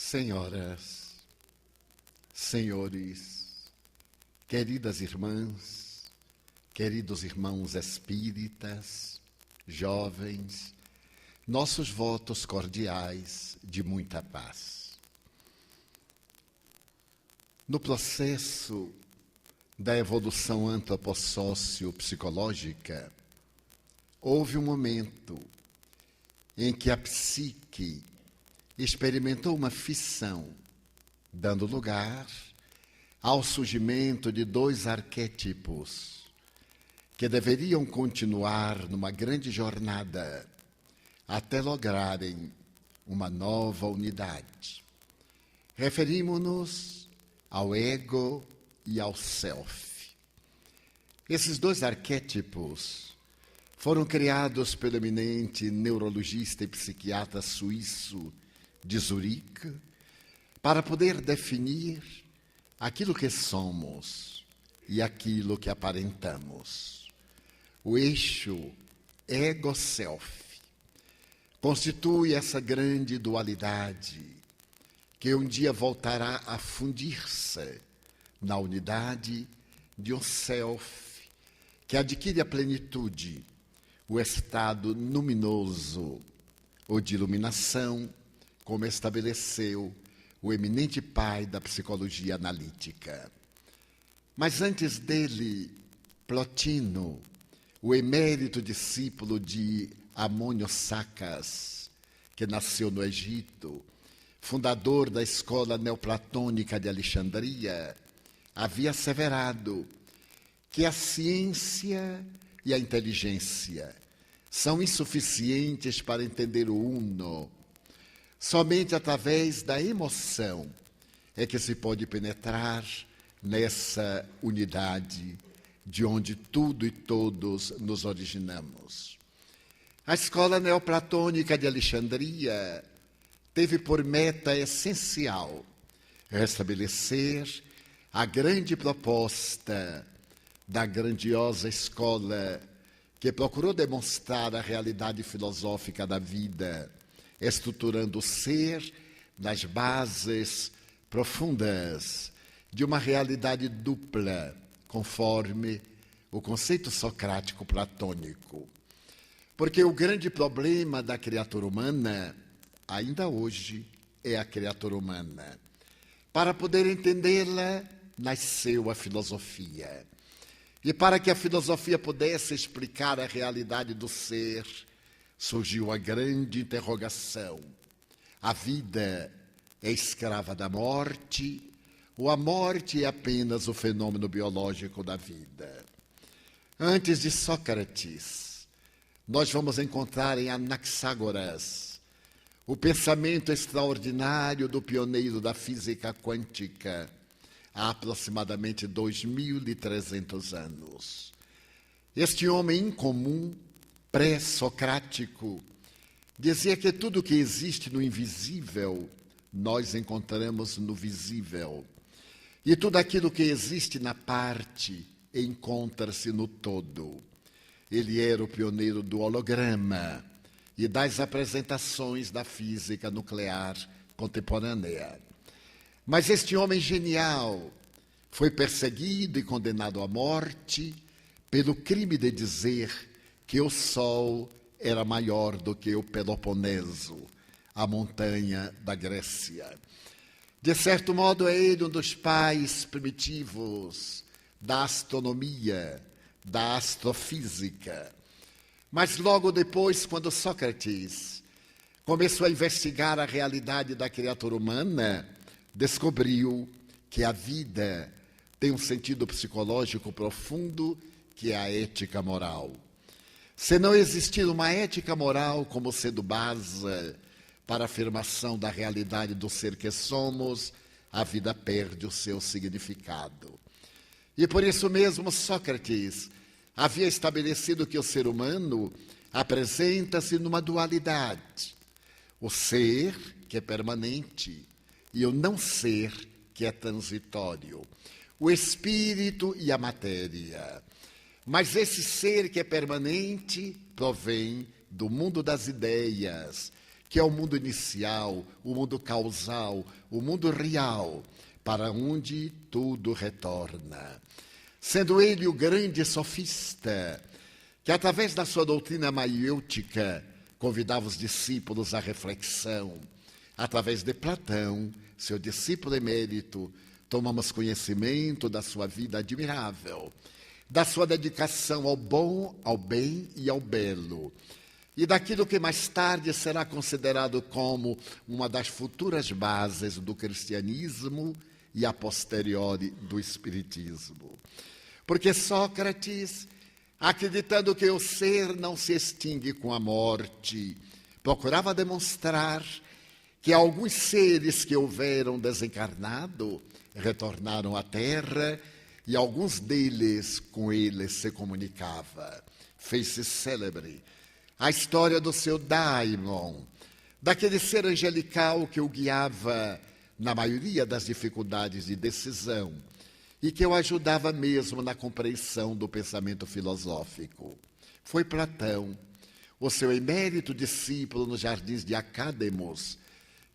Senhoras, senhores, queridas irmãs, queridos irmãos espíritas, jovens, nossos votos cordiais de muita paz. No processo da evolução antropossócio-psicológica, houve um momento em que a psique experimentou uma fissão, dando lugar ao surgimento de dois arquétipos que deveriam continuar numa grande jornada até lograrem uma nova unidade. Referimos-nos ao ego e ao self. Esses dois arquétipos foram criados pelo eminente neurologista e psiquiatra suíço de Zurique para poder definir aquilo que somos e aquilo que aparentamos. O eixo ego-self constitui essa grande dualidade que um dia voltará a fundir-se na unidade de um self que adquire a plenitude, o estado luminoso ou de iluminação, como estabeleceu o eminente pai da psicologia analítica. Mas antes dele, Plotino, o emérito discípulo de Amônio Sacas, que nasceu no Egito, fundador da escola neoplatônica de Alexandria, havia asseverado que a ciência e a inteligência são insuficientes para entender o uno. Somente através da emoção é que se pode penetrar nessa unidade de onde tudo e todos nos originamos. A escola neoplatônica de Alexandria teve por meta essencial restabelecer a grande proposta da grandiosa escola que procurou demonstrar a realidade filosófica da vida, estruturando o ser nas bases profundas de uma realidade dupla, conforme o conceito socrático platônico. Porque o grande problema da criatura humana, ainda hoje, é a criatura humana. Para poder entendê-la, nasceu a filosofia. E para que a filosofia pudesse explicar a realidade do ser, surgiu a grande interrogação: a vida é escrava da morte ou a morte é apenas o fenômeno biológico da vida? Antes de Sócrates, nós vamos encontrar em Anaxágoras o pensamento extraordinário do pioneiro da física quântica, há aproximadamente 2.300 anos. Este homem incomum, pré-socrático, dizia que tudo que existe no invisível, nós encontramos no visível. E tudo aquilo que existe na parte, encontra-se no todo. Ele era o pioneiro do holograma e das apresentações da física nuclear contemporânea. Mas este homem genial foi perseguido e condenado à morte pelo crime de dizer que o Sol era maior do que o Peloponeso, a montanha da Grécia. De certo modo, é ele um dos pais primitivos da astronomia, da astrofísica. Mas logo depois, quando Sócrates começou a investigar a realidade da criatura humana, descobriu que a vida tem um sentido psicológico profundo, que é a ética moral. Se não existir uma ética moral como sendo base para a afirmação da realidade do ser que somos, a vida perde o seu significado. E por isso mesmo Sócrates havia estabelecido que o ser humano apresenta-se numa dualidade. O ser, que é permanente, e o não ser, que é transitório. O espírito e a matéria. Mas esse ser que é permanente provém do mundo das ideias, que é o mundo inicial, o mundo causal, o mundo real, para onde tudo retorna. Sendo ele o grande sofista, que através da sua doutrina maiêutica convidava os discípulos à reflexão. Através de Platão, seu discípulo emérito, tomamos conhecimento da sua vida admirável, da sua dedicação ao bom, ao bem e ao belo, e daquilo que mais tarde será considerado como uma das futuras bases do cristianismo e a posteriori do espiritismo. Porque Sócrates, acreditando que o ser não se extingue com a morte, procurava demonstrar que alguns seres que houveram desencarnado retornaram à Terra e alguns deles com ele se comunicava. Fez-se célebre a história do seu daimon, daquele ser angelical que o guiava na maioria das dificuldades de decisão e que o ajudava mesmo na compreensão do pensamento filosófico. Foi Platão, o seu emérito discípulo nos jardins de Academos,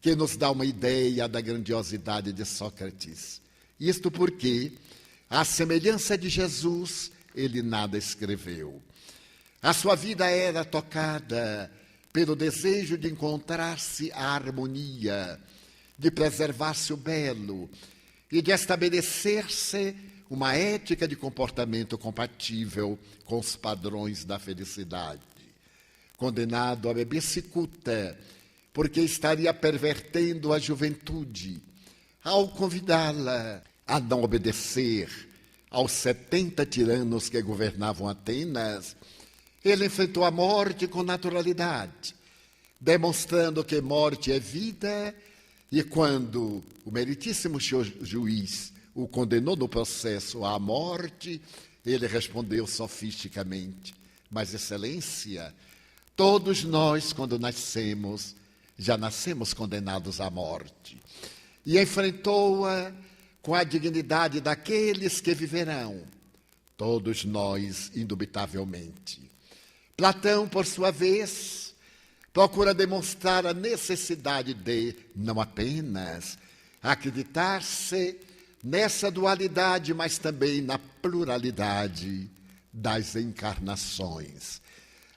que nos dá uma ideia da grandiosidade de Sócrates. Isto porque, à semelhança de Jesus, ele nada escreveu. A sua vida era tocada pelo desejo de encontrar-se a harmonia, de preservar-se o belo e de estabelecer-se uma ética de comportamento compatível com os padrões da felicidade. Condenado a beber cicuta, porque estaria pervertendo a juventude, ao convidá-la a não obedecer aos 70 tiranos que governavam Atenas, ele enfrentou a morte com naturalidade, demonstrando que morte é vida, e quando o meritíssimo juiz o condenou no processo à morte, ele respondeu sofisticamente: mas, excelência, todos nós, quando nascemos, já nascemos condenados à morte. E enfrentou-a com a dignidade daqueles que viverão, todos nós, indubitavelmente. Platão, por sua vez, procura demonstrar a necessidade de, não apenas, acreditar-se nessa dualidade, mas também na pluralidade das encarnações.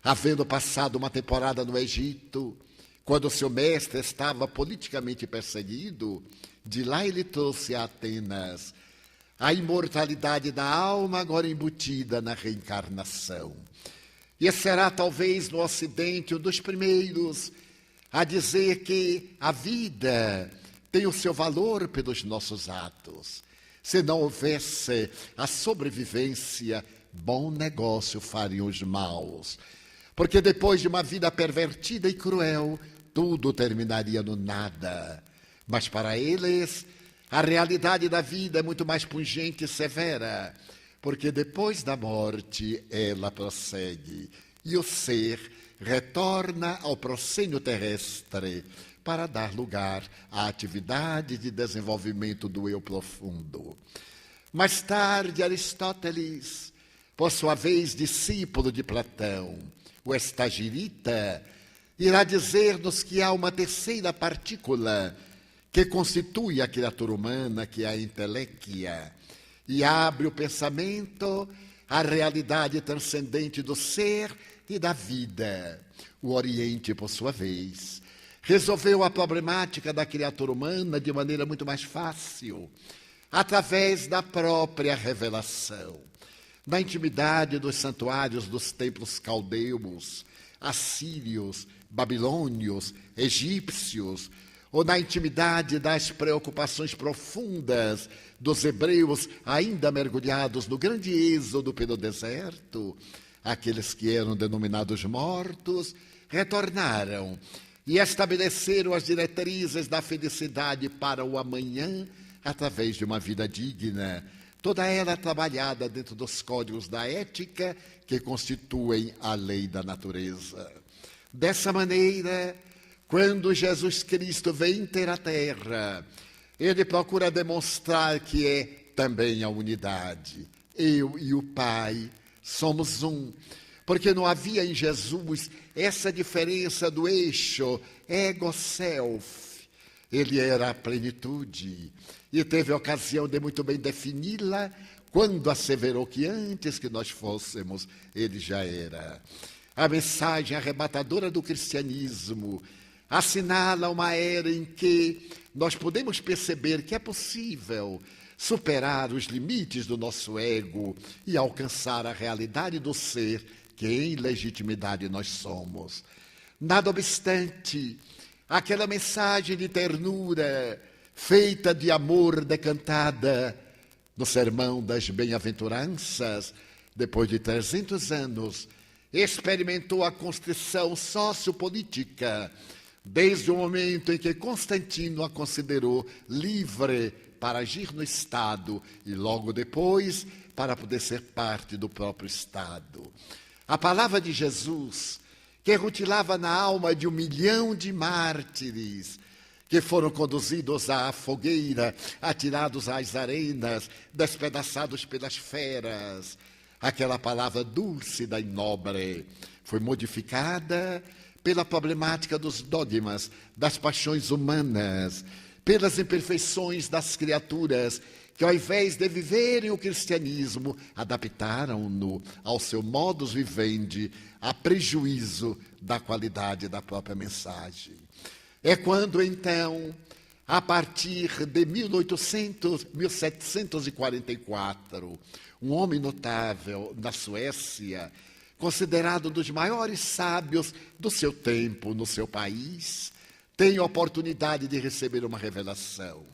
Havendo passado uma temporada no Egito, quando seu mestre estava politicamente perseguido, de lá ele trouxe a Atenas a imortalidade da alma agora embutida na reencarnação. E será talvez no Ocidente um dos primeiros a dizer que a vida tem o seu valor pelos nossos atos. Se não houvesse a sobrevivência, bom negócio fariam os maus. Porque depois de uma vida pervertida e cruel, tudo terminaria no nada. Mas para eles, a realidade da vida é muito mais pungente e severa, porque depois da morte ela prossegue e o ser retorna ao proscênio terrestre para dar lugar à atividade de desenvolvimento do eu profundo. Mais tarde, Aristóteles, por sua vez discípulo de Platão, o Estagirita, irá dizer-nos que há uma terceira partícula que constitui a criatura humana, que é a inteléquia, e abre o pensamento à realidade transcendente do ser e da vida. O Oriente, por sua vez, resolveu a problemática da criatura humana de maneira muito mais fácil, através da própria revelação. Na intimidade dos santuários dos templos caldeus, assírios, babilônios, egípcios, ou na intimidade das preocupações profundas dos hebreus ainda mergulhados no grande êxodo pelo deserto, aqueles que eram denominados mortos retornaram e estabeleceram as diretrizes da felicidade para o amanhã através de uma vida digna, toda ela trabalhada dentro dos códigos da ética que constituem a lei da natureza. Dessa maneira, quando Jesus Cristo vem ter a terra, ele procura demonstrar que é também a unidade. Eu e o Pai somos um, porque não havia em Jesus essa diferença do eixo ego-self. Ele era a plenitude e teve a ocasião de muito bem defini-la quando asseverou que antes que nós fôssemos, ele já era. A mensagem arrebatadora do cristianismo assinala uma era em que nós podemos perceber que é possível superar os limites do nosso ego e alcançar a realidade do ser que em legitimidade nós somos. Nada obstante, aquela mensagem de ternura, feita de amor decantada no Sermão das Bem-aventuranças, depois de 300 anos, experimentou a constrição sociopolítica, desde o momento em que Constantino a considerou livre para agir no Estado e logo depois para poder ser parte do próprio Estado. A palavra de Jesus, que rutilava na alma de 1 milhão de mártires, que foram conduzidos à fogueira, atirados às arenas, despedaçados pelas feras. Aquela palavra dúlcida e nobre foi modificada pela problemática dos dogmas, das paixões humanas, pelas imperfeições das criaturas, que ao invés de viverem o cristianismo, adaptaram-no ao seu modus vivendi, a prejuízo da qualidade da própria mensagem. É quando, então, a partir de 1744, um homem notável na Suécia, considerado um dos maiores sábios do seu tempo no seu país, tem a oportunidade de receber uma revelação.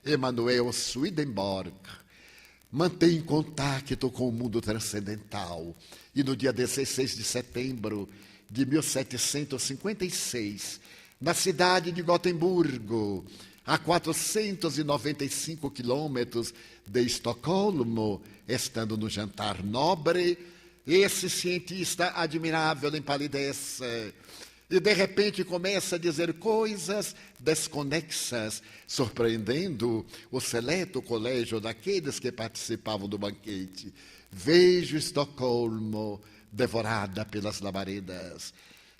Emanuel Swedenborg mantém contato com o mundo transcendental e no dia 16 de setembro de 1756, na cidade de Gotemburgo, a 495 quilômetros de Estocolmo, estando no jantar nobre, esse cientista admirável empalidece e, de repente, começa a dizer coisas desconexas, surpreendendo o seleto colégio daqueles que participavam do banquete. Vejo Estocolmo devorada pelas labaredas.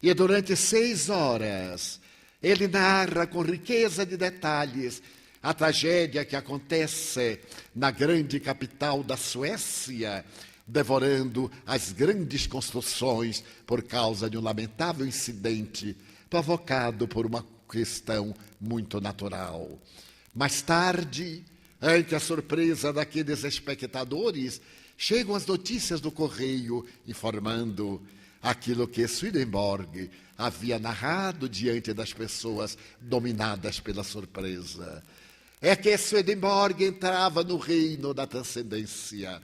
E durante 6 horas, ele narra com riqueza de detalhes a tragédia que acontece na grande capital da Suécia, devorando as grandes construções por causa de um lamentável incidente provocado por uma questão muito natural. Mais tarde, ante a surpresa daqueles espectadores, chegam as notícias do correio informando aquilo que Swedenborg havia narrado diante das pessoas dominadas pela surpresa. É que Swedenborg entrava no reino da transcendência.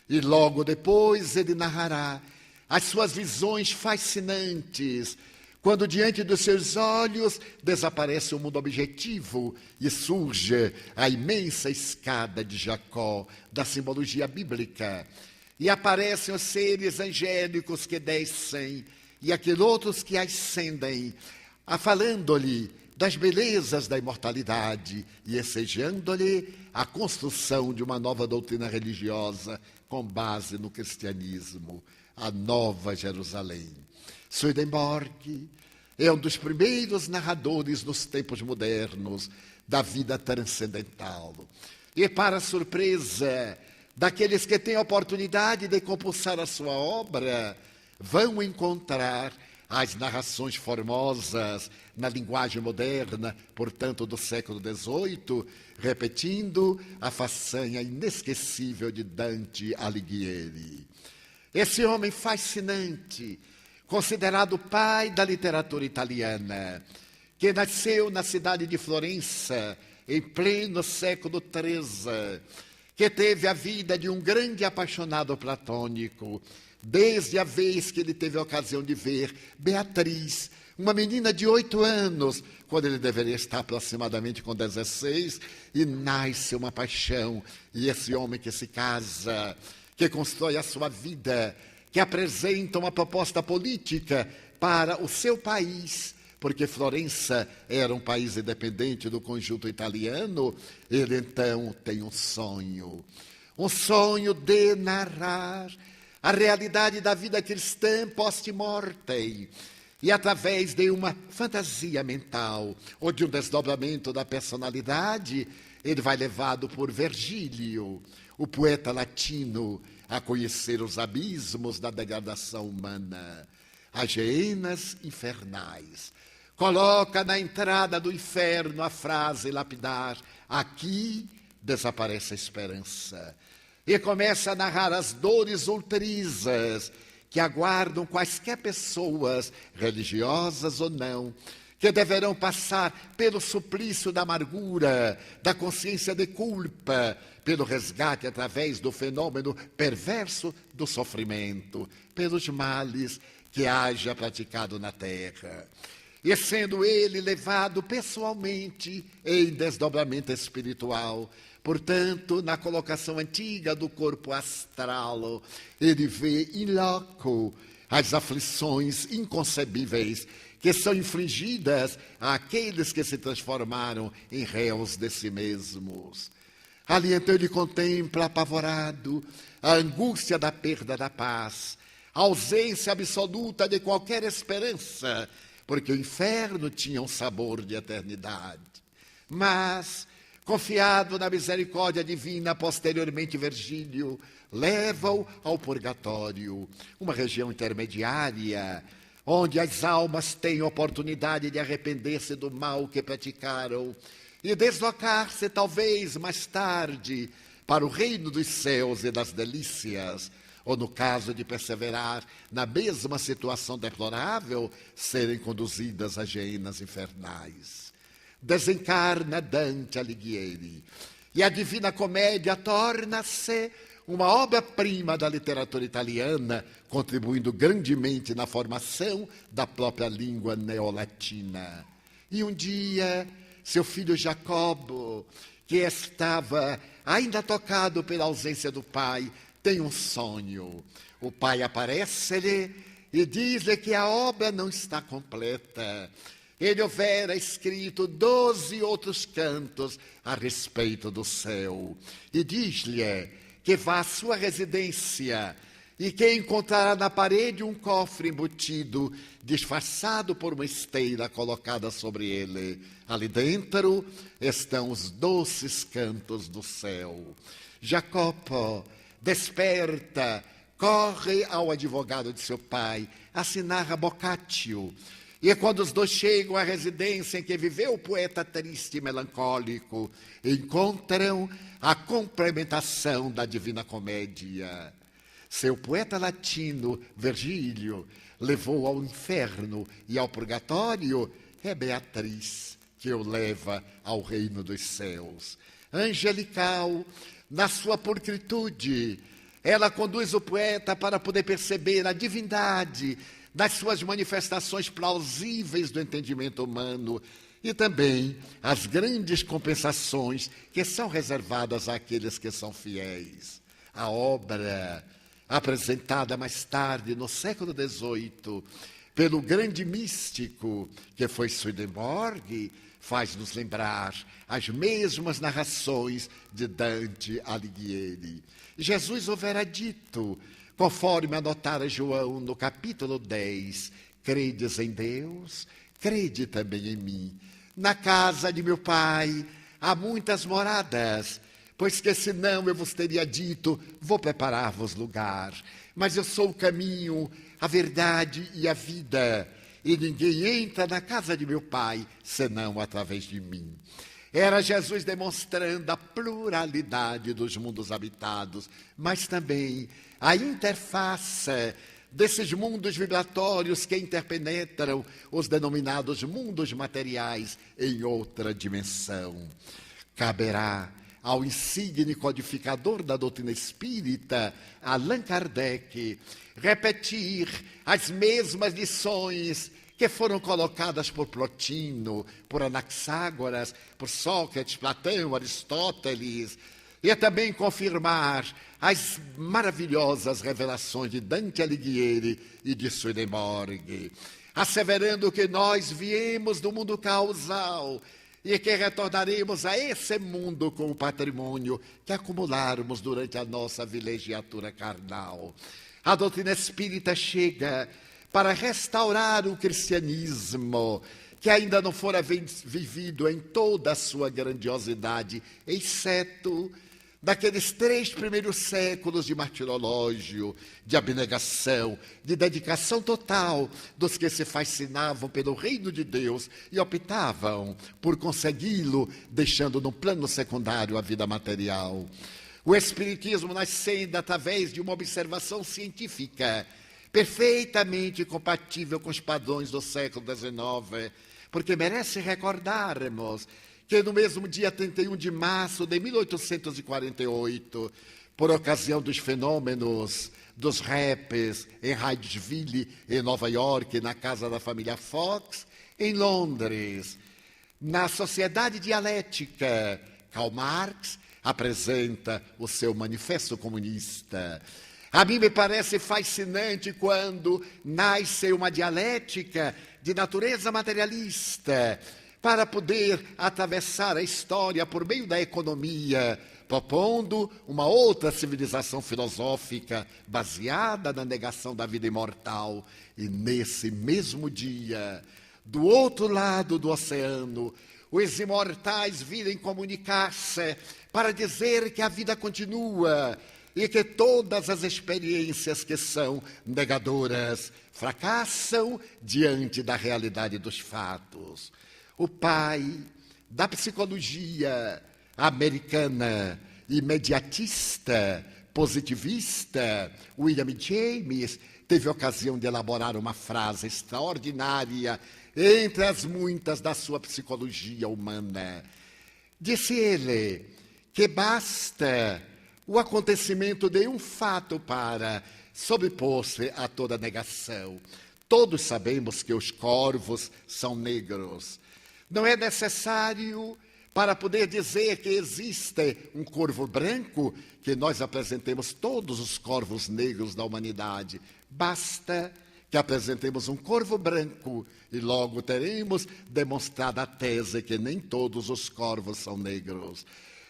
E logo depois ele narrará as suas visões fascinantes, quando diante dos seus olhos desaparece o mundo objetivo e surge a imensa escada de Jacó, da simbologia bíblica. E aparecem os seres angélicos que descem e aqueles outros que ascendem, falando-lhe das belezas da imortalidade e ensejando-lhe a construção de uma nova doutrina religiosa com base no cristianismo, a Nova Jerusalém. Swedenborg é um dos primeiros narradores nos tempos modernos da vida transcendental. E para surpresa daqueles que têm a oportunidade de compulsar a sua obra, vão encontrar as narrações formosas na linguagem moderna, portanto, do século XVIII, repetindo a façanha inesquecível de Dante Alighieri. Esse homem fascinante, considerado o pai da literatura italiana, que nasceu na cidade de Florença, em pleno século XIII, que teve a vida de um grande apaixonado platônico, desde a vez que ele teve a ocasião de ver Beatriz, uma menina de 8 anos, quando ele deveria estar aproximadamente com 16, e nasce uma paixão. E esse homem que se casa, que constrói a sua vida, que apresenta uma proposta política para o seu país, porque Florença era um país independente do conjunto italiano, ele então tem um sonho de narrar a realidade da vida cristã post-mortem. E através de uma fantasia mental ou de um desdobramento da personalidade, ele vai levado por Virgílio, o poeta latino, a conhecer os abismos da degradação humana, as hienas infernais. Coloca na entrada do inferno a frase lapidar: aqui desaparece a esperança. E começa a narrar as dores ultrizas que aguardam quaisquer pessoas, religiosas ou não, que deverão passar pelo suplício da amargura, da consciência de culpa, pelo resgate através do fenômeno perverso do sofrimento, pelos males que haja praticado na terra. E sendo ele levado pessoalmente em desdobramento espiritual, portanto, na colocação antiga do corpo astral, ele vê in loco as aflições inconcebíveis que são infligidas àqueles que se transformaram em réus de si mesmos. Ali então ele contempla apavorado a angústia da perda da paz, a ausência absoluta de qualquer esperança, porque o inferno tinha um sabor de eternidade. Mas, confiado na misericórdia divina, posteriormente Virgílio leva-o ao purgatório, uma região intermediária, onde as almas têm oportunidade de arrepender-se do mal que praticaram e deslocar-se talvez mais tarde para o reino dos céus e das delícias, ou no caso de perseverar na mesma situação deplorável, serem conduzidas às hienas infernais. Desencarna Dante Alighieri, e a Divina Comédia torna-se uma obra-prima da literatura italiana, contribuindo grandemente na formação da própria língua neolatina. E um dia, seu filho Jacobo, que estava ainda tocado pela ausência do pai, tem um sonho. O pai aparece-lhe e diz-lhe que a obra não está completa. Ele houvera escrito 12 outros cantos a respeito do céu. E diz-lhe que vá à sua residência e que encontrará na parede um cofre embutido, disfarçado por uma esteira colocada sobre ele. Ali dentro estão os doces cantos do céu. Jacopo desperta, corre ao advogado de seu pai, assim narra Boccaccio. E quando os dois chegam à residência em que viveu o poeta triste e melancólico, encontram a complementação da Divina Comédia. Seu poeta latino, Virgílio, levou ao inferno e ao purgatório, é Beatriz que o leva ao reino dos céus. Angelical, na sua pulcritude, ela conduz o poeta para poder perceber a divindade das suas manifestações plausíveis do entendimento humano e também as grandes compensações que são reservadas àqueles que são fiéis. A obra, apresentada mais tarde, no século XVIII, pelo grande místico que foi Swedenborg, faz-nos lembrar as mesmas narrações de Dante Alighieri. Jesus houvera dito, conforme anotara João no capítulo 10, credes em Deus, crede também em mim. Na casa de meu pai há muitas moradas, pois que senão eu vos teria dito, vou preparar-vos lugar. Mas eu sou o caminho, a verdade e a vida, e ninguém entra na casa de meu pai, senão através de mim. Era Jesus demonstrando a pluralidade dos mundos habitados, mas também a interface desses mundos vibratórios que interpenetram os denominados mundos materiais em outra dimensão. Caberá ao insigne codificador da doutrina espírita, Allan Kardec, repetir as mesmas lições que foram colocadas por Plotino, por Anaxágoras, por Sócrates, Platão, Aristóteles, e também confirmar as maravilhosas revelações de Dante Alighieri e de Swedenborg, asseverando que nós viemos do mundo causal e que retornaremos a esse mundo com o patrimônio que acumularmos durante a nossa vilegiatura carnal. A doutrina espírita chega para restaurar o cristianismo, que ainda não fora vivido em toda a sua grandiosidade, exceto daqueles 3 primeiros séculos de martirológio, de abnegação, de dedicação total dos que se fascinavam pelo reino de Deus e optavam por consegui-lo, deixando no plano secundário a vida material. O Espiritismo nascendo através de uma observação científica, perfeitamente compatível com os padrões do século XIX, porque merece recordarmos que no mesmo dia 31 de março de 1848, por ocasião dos fenômenos dos raps em Hydesville, em Nova York, na casa da família Fox, em Londres, na Sociedade Dialética, Karl Marx apresenta o seu Manifesto Comunista. A mim me parece fascinante quando nasce uma dialética de natureza materialista para poder atravessar a história por meio da economia, propondo uma outra civilização filosófica baseada na negação da vida imortal. E nesse mesmo dia, do outro lado do oceano, os imortais virem comunicar-se para dizer que a vida continua e que todas as experiências que são negadoras fracassam diante da realidade dos fatos. O pai da psicologia americana, imediatista, positivista, William James, teve ocasião de elaborar uma frase extraordinária entre as muitas da sua psicologia humana. Disse ele que basta o acontecimento de um fato para sobrepor-se a toda negação. Todos sabemos que os corvos são negros. Não é necessário, para poder dizer que existe um corvo branco, que nós apresentemos todos os corvos negros da humanidade. Basta que apresentemos um corvo branco e logo teremos demonstrado a tese que nem todos os corvos são negros.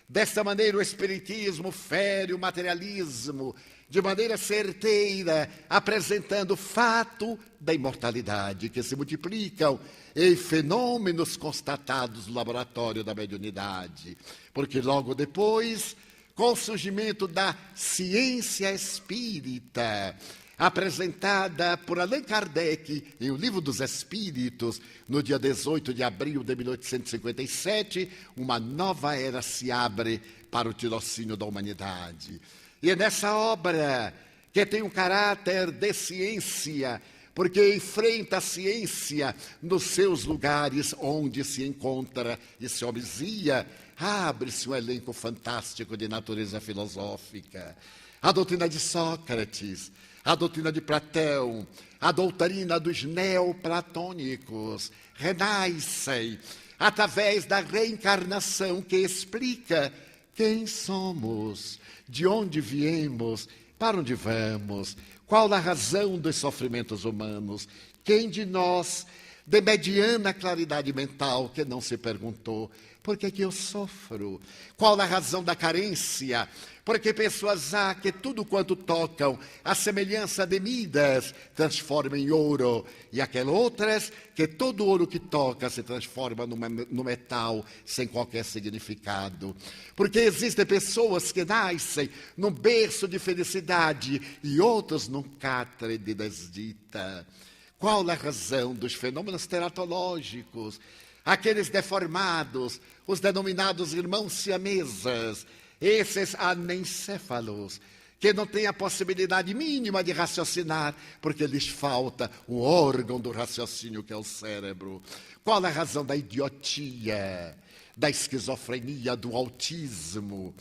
Desta maneira, o Espiritismo fere o materialismo de maneira certeira, apresentando o fato da imortalidade, que se multiplicam em fenômenos constatados no laboratório da mediunidade. Porque logo depois, com o surgimento da ciência espírita, apresentada por Allan Kardec em O Livro dos Espíritos, no dia 18 de abril de 1857, uma nova era se abre para o tirocínio da humanidade. E é nessa obra, que tem um caráter de ciência, porque enfrenta a ciência nos seus lugares onde se encontra e se obsia, abre-se um elenco fantástico de natureza filosófica. A doutrina de Sócrates, a doutrina de Platão, a doutrina dos neoplatônicos renascem através da reencarnação que explica quem somos, de onde viemos, para onde vamos, qual a razão dos sofrimentos humanos, quem de nós, de mediana claridade mental, que não se perguntou, por que que eu sofro? Qual a razão da carência? Porque pessoas há que tudo quanto tocam, a semelhança de Midas, transforma em ouro, e aquelas outras que todo ouro que toca se transforma no metal, sem qualquer significado. Porque existem pessoas que nascem num berço de felicidade e outras num catre de desdita. Qual a razão dos fenômenos teratológicos? Aqueles deformados, os denominados irmãos siamesas, esses anencéfalos, que não têm a possibilidade mínima de raciocinar, porque lhes falta um órgão do raciocínio, que é o cérebro. Qual a razão da idiotia, da esquizofrenia, do autismo,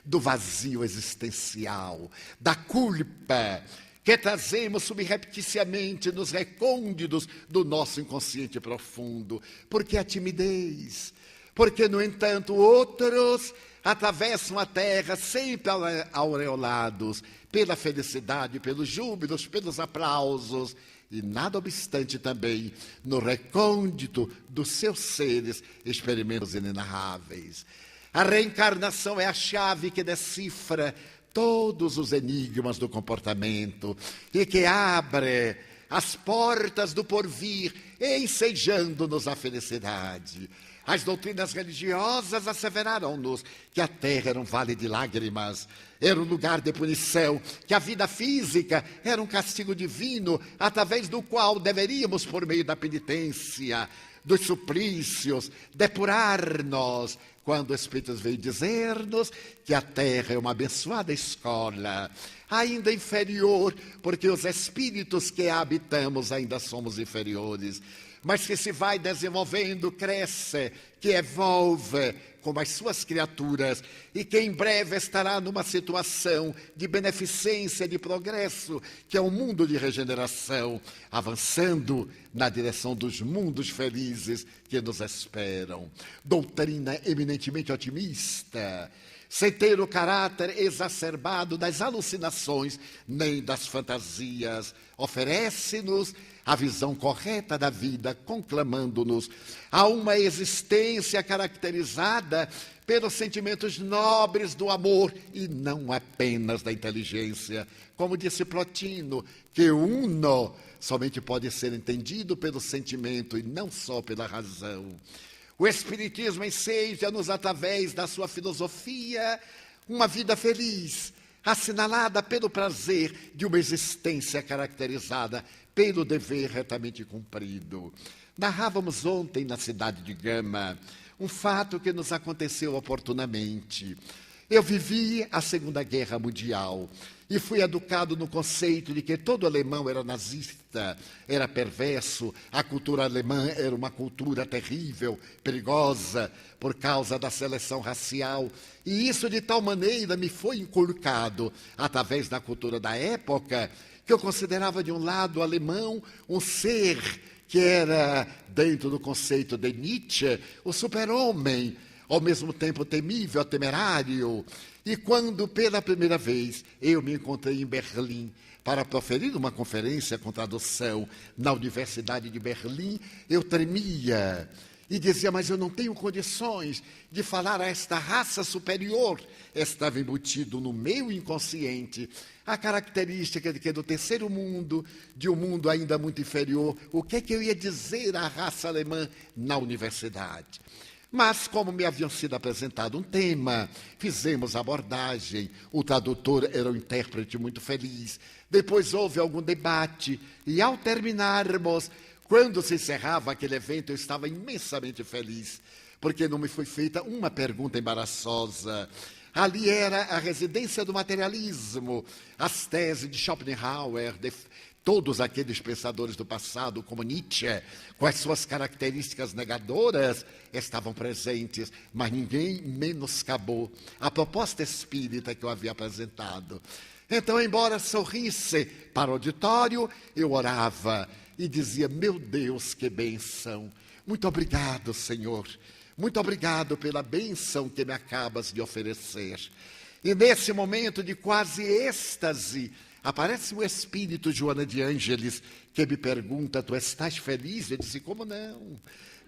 do vazio existencial, da culpa, que trazemos subrepticiamente nos recônditos do nosso inconsciente profundo? Porque a timidez, porque, no entanto, outros atravessam a terra sempre aureolados pela felicidade, pelos júbilos, pelos aplausos, e nada obstante também, no recôndito dos seus seres, experimentos inenarráveis. A reencarnação é a chave que decifra todos os enigmas do comportamento e que abre as portas do porvir, ensejando-nos a felicidade. As doutrinas religiosas asseveraram-nos que a terra era um vale de lágrimas, era um lugar de punição, que a vida física era um castigo divino, através do qual deveríamos, por meio da penitência, dos suplícios, depurar-nos, quando o Espírito veio dizer-nos que a terra é uma abençoada escola, ainda inferior, porque os espíritos que a habitamos ainda somos inferiores, mas que se vai desenvolvendo, cresce, que evolve como as suas criaturas e que em breve estará numa situação de beneficência, de progresso, que é um mundo de regeneração, avançando na direção dos mundos felizes que nos esperam. Doutrina eminentemente otimista, sem ter o caráter exacerbado das alucinações nem das fantasias, oferece-nos a visão correta da vida, conclamando-nos a uma existência caracterizada pelos sentimentos nobres do amor e não apenas da inteligência. Como disse Plotino, que uno somente pode ser entendido pelo sentimento e não só pela razão. O Espiritismo enseja-nos, através da sua filosofia, uma vida feliz, assinalada pelo prazer de uma existência caracterizada pelo dever retamente cumprido. Narrávamos ontem na cidade de Gama um fato que nos aconteceu oportunamente. Eu vivi a Segunda Guerra Mundial e fui educado no conceito de que todo alemão era nazista, era perverso, a cultura alemã era uma cultura terrível, perigosa, por causa da seleção racial. E isso de tal maneira me foi inculcado, através da cultura da época, que eu considerava de um lado o alemão um ser que era, dentro do conceito de Nietzsche, o super-homem, ao mesmo tempo temível, temerário. E quando, pela primeira vez, eu me encontrei em Berlim para proferir uma conferência com tradução na Universidade de Berlim, eu tremia e dizia, mas eu não tenho condições de falar a esta raça superior. Estava embutido no meu inconsciente a característica de que do terceiro mundo, de um mundo ainda muito inferior, o que é que eu ia dizer à raça alemã na universidade? Mas, como me haviam sido apresentado um tema, fizemos a abordagem, o tradutor era um intérprete muito feliz, depois houve algum debate, e ao terminarmos, quando se encerrava aquele evento, eu estava imensamente feliz, porque não me foi feita uma pergunta embaraçosa. Ali era a residência do materialismo, as teses de Schopenhauer, de todos aqueles pensadores do passado, como Nietzsche, com as suas características negadoras, estavam presentes, mas ninguém menoscabou a proposta espírita que eu havia apresentado. Então, embora sorrisse para o auditório, eu orava e dizia, meu Deus, que bênção! Muito obrigado, Senhor. Muito obrigado pela bênção que me acabas de oferecer. E nesse momento de quase êxtase, aparece o espírito Joana de Ângeles, que me pergunta, tu estás feliz? Eu disse, como não?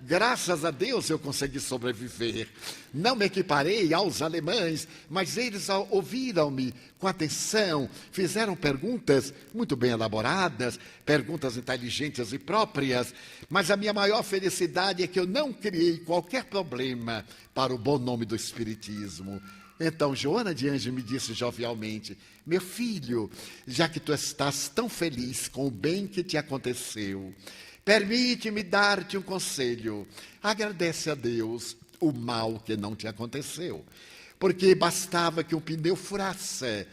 Graças a Deus eu consegui sobreviver. Não me equiparei aos alemães, mas eles ouviram-me com atenção, fizeram perguntas muito bem elaboradas, perguntas inteligentes e próprias, mas a minha maior felicidade é que eu não criei qualquer problema para o bom nome do Espiritismo. Então, Joana de Ângeles me disse jovialmente, meu filho, já que tu estás tão feliz com o bem que te aconteceu, permite-me dar-te um conselho. Agradece a Deus o mal que não te aconteceu, porque bastava que um pneu furasse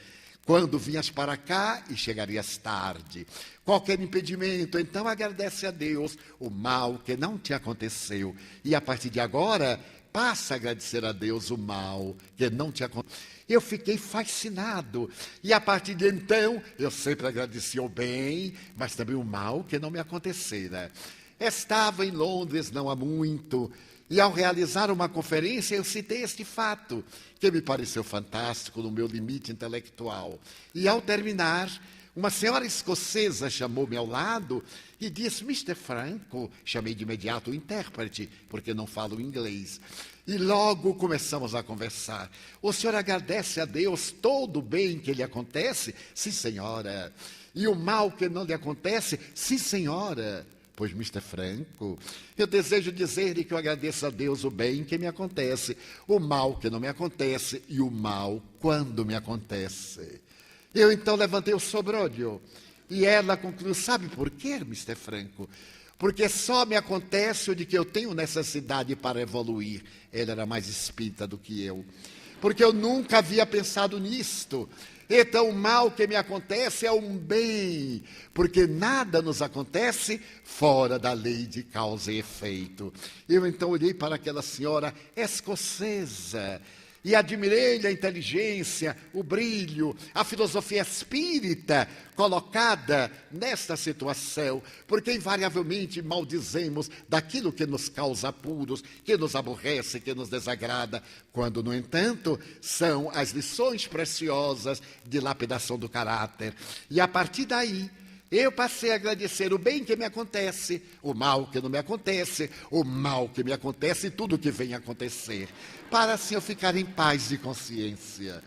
quando vinhas para cá e chegarias tarde. Qualquer impedimento, então agradece a Deus o mal que não te aconteceu. E a partir de agora, passa a agradecer a Deus o mal que não te aconteceu. Eu fiquei fascinado. E a partir de então, eu sempre agradeci o bem, mas também o mal que não me acontecera. Estava em Londres não há muito, e ao realizar uma conferência, eu citei este fato, que me pareceu fantástico no meu limite intelectual. E ao terminar, Uma senhora escocesa chamou-me ao lado e disse: Mr. Franco, chamei de imediato o intérprete, porque não falo inglês. E logo começamos a conversar. O senhor agradece a Deus todo o bem que lhe acontece? Sim, senhora. E o mal que não lhe acontece? Sim, senhora. Pois, Mr. Franco, eu desejo dizer-lhe que eu agradeço a Deus o bem que me acontece, o mal que não me acontece e o mal quando me acontece. Eu então levantei o sobrolho e ela concluiu: sabe por quê, Mr. Franco? Porque só me acontece o de que eu tenho necessidade para evoluir. Ela era mais espírita do que eu. Porque eu nunca havia pensado nisto. Então, o mal que me acontece é um bem, porque nada nos acontece fora da lei de causa e efeito. Eu então olhei para aquela senhora escocesa e admirei-lhe a inteligência, o brilho, a filosofia espírita colocada nesta situação, porque invariavelmente maldizemos daquilo que nos causa apuros, que nos aborrece, que nos desagrada, quando, no entanto, são as lições preciosas de lapidação do caráter. E a partir daí, eu passei a agradecer o bem que me acontece, o mal que não me acontece, o mal que me acontece e tudo que vem acontecer, para assim eu ficar em paz de consciência.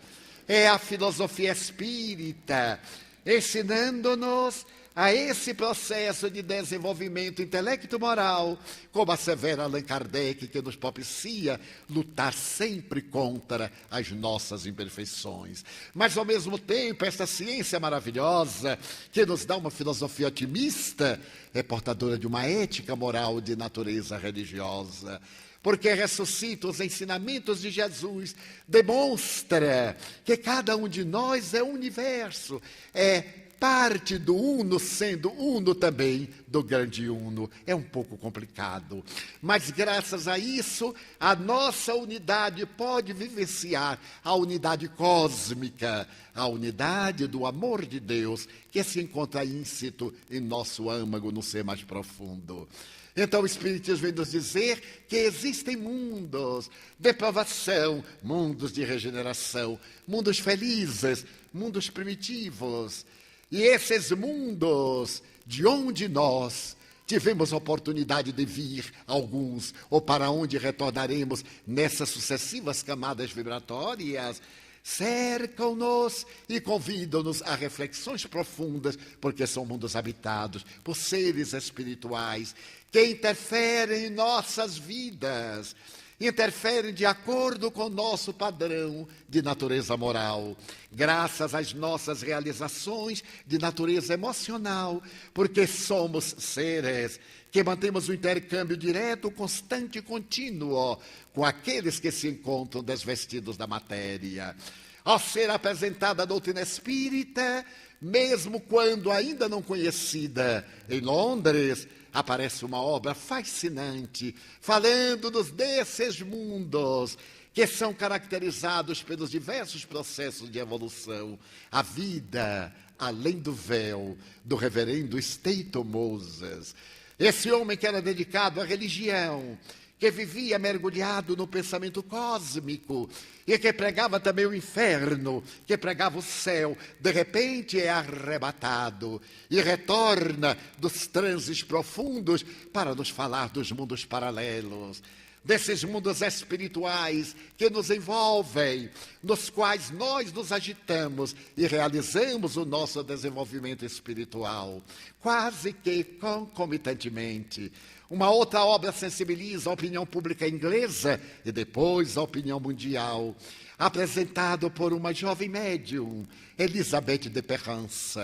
É a filosofia espírita ensinando-nos a esse processo de desenvolvimento intelecto-moral, como assevera Allan Kardec, que nos propicia lutar sempre contra as nossas imperfeições. Mas, ao mesmo tempo, esta ciência maravilhosa, que nos dá uma filosofia otimista, é portadora de uma ética moral de natureza religiosa, porque ressuscita os ensinamentos de Jesus, demonstra que cada um de nós é um universo, é parte do uno, sendo uno também do grande uno. É um pouco complicado, mas graças a isso, a nossa unidade pode vivenciar a unidade cósmica, a unidade do amor de Deus, que se encontra íncito em nosso âmago, no ser mais profundo. Então o Espiritismo vem nos dizer que existem mundos de provação, mundos de regeneração, mundos felizes, mundos primitivos. E esses mundos de onde nós tivemos oportunidade de vir, alguns, ou para onde retornaremos nessas sucessivas camadas vibratórias, cercam-nos e convidam-nos a reflexões profundas, porque são mundos habitados por seres espirituais que interferem em nossas vidas, interferem de acordo com o nosso padrão de natureza moral, graças às nossas realizações de natureza emocional, porque somos seres que mantemos um intercâmbio direto, constante e contínuo com aqueles que se encontram desvestidos da matéria. Ao ser apresentada a doutrina espírita, mesmo quando ainda não conhecida, em Londres, aparece uma obra fascinante, falando-nos desses mundos que são caracterizados pelos diversos processos de evolução. A vida além do véu, do reverendo Staton Moses. Esse homem que era dedicado à religião, que vivia mergulhado no pensamento cósmico e que pregava também o inferno, que pregava o céu, de repente é arrebatado e retorna dos transes profundos para nos falar dos mundos paralelos, desses mundos espirituais que nos envolvem, nos quais nós nos agitamos e realizamos o nosso desenvolvimento espiritual, quase que concomitantemente. Uma outra obra sensibiliza a opinião pública inglesa e depois a opinião mundial, apresentado por uma jovem médium, Elizabeth de Perrance.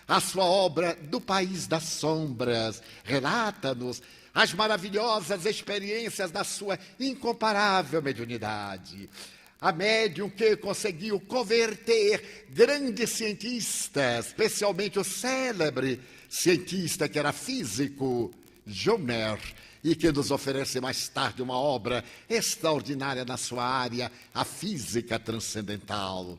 A sua obra Do País das Sombras relata-nos as maravilhosas experiências da sua incomparável mediunidade. A médium que conseguiu converter grandes cientistas, especialmente o célebre cientista que era físico, Jomer, e que nos oferece mais tarde uma obra extraordinária na sua área, a física transcendental.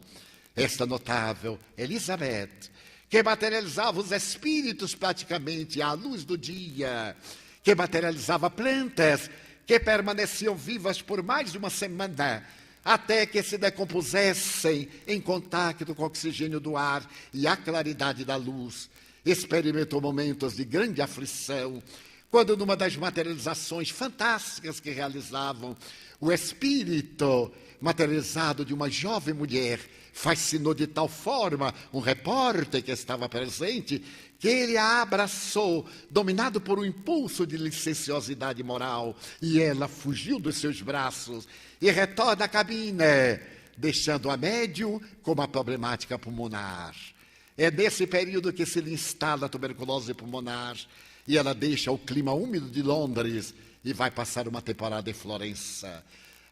Esta notável Elizabeth, que materializava os espíritos praticamente à luz do dia, que materializava plantas que permaneciam vivas por mais de uma semana, até que se decompusessem em contato com o oxigênio do ar e a claridade da luz. Experimentou momentos de grande aflição, quando numa das materializações fantásticas que realizavam, o espírito materializado de uma jovem mulher fascinou de tal forma um repórter que estava presente, que ele a abraçou, dominado por um impulso de licenciosidade moral, e ela fugiu dos seus braços e retorna à cabine, deixando a médium com uma problemática pulmonar. É nesse período que se lhe instala a tuberculose pulmonar, e ela deixa o clima úmido de Londres e vai passar uma temporada em Florença.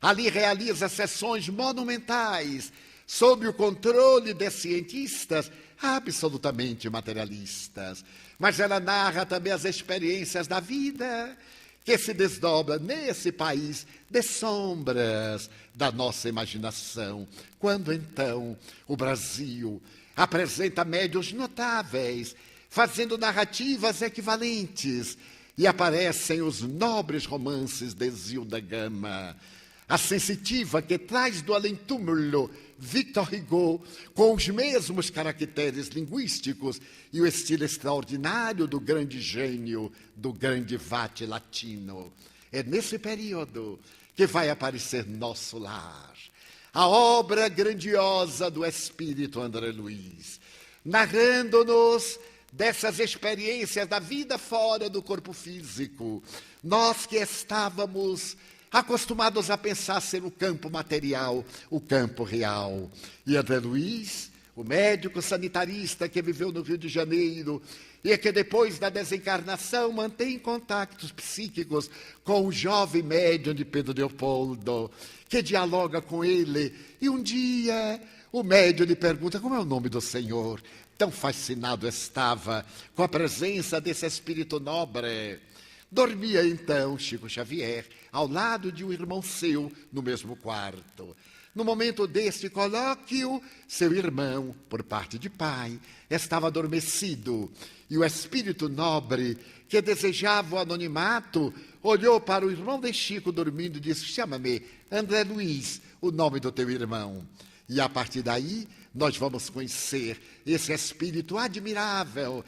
Ali realiza sessões monumentais, sob o controle de cientistas absolutamente materialistas. Mas ela narra também as experiências da vida que se desdobra nesse país de sombras da nossa imaginação. Quando então o Brasil apresenta médiuns notáveis, fazendo narrativas equivalentes, e aparecem os nobres romances de Zilda Gama, a sensitiva que traz do além-túmulo Victor Hugo, com os mesmos caracteres linguísticos e o estilo extraordinário do grande gênio, do grande vate latino. É nesse período que vai aparecer Nosso Lar, a obra grandiosa do espírito André Luiz, narrando-nos dessas experiências da vida fora do corpo físico. Nós que estávamos acostumados a pensar ser o campo material, o campo real. E André Luiz, o médico sanitarista que viveu no Rio de Janeiro e que depois da desencarnação mantém contactos psíquicos com o jovem médium de Pedro Leopoldo, que dialoga com ele. E um dia o médium lhe pergunta: como é o nome do senhor? Tão fascinado estava com a presença desse espírito nobre. Dormia então Chico Xavier ao lado de um irmão seu no mesmo quarto. No momento deste colóquio, seu irmão, por parte de pai, estava adormecido, e o espírito nobre, que desejava o anonimato, olhou para o irmão de Chico dormindo e disse: chama-me André Luiz, o nome do teu irmão. E a partir daí, nós vamos conhecer esse espírito admirável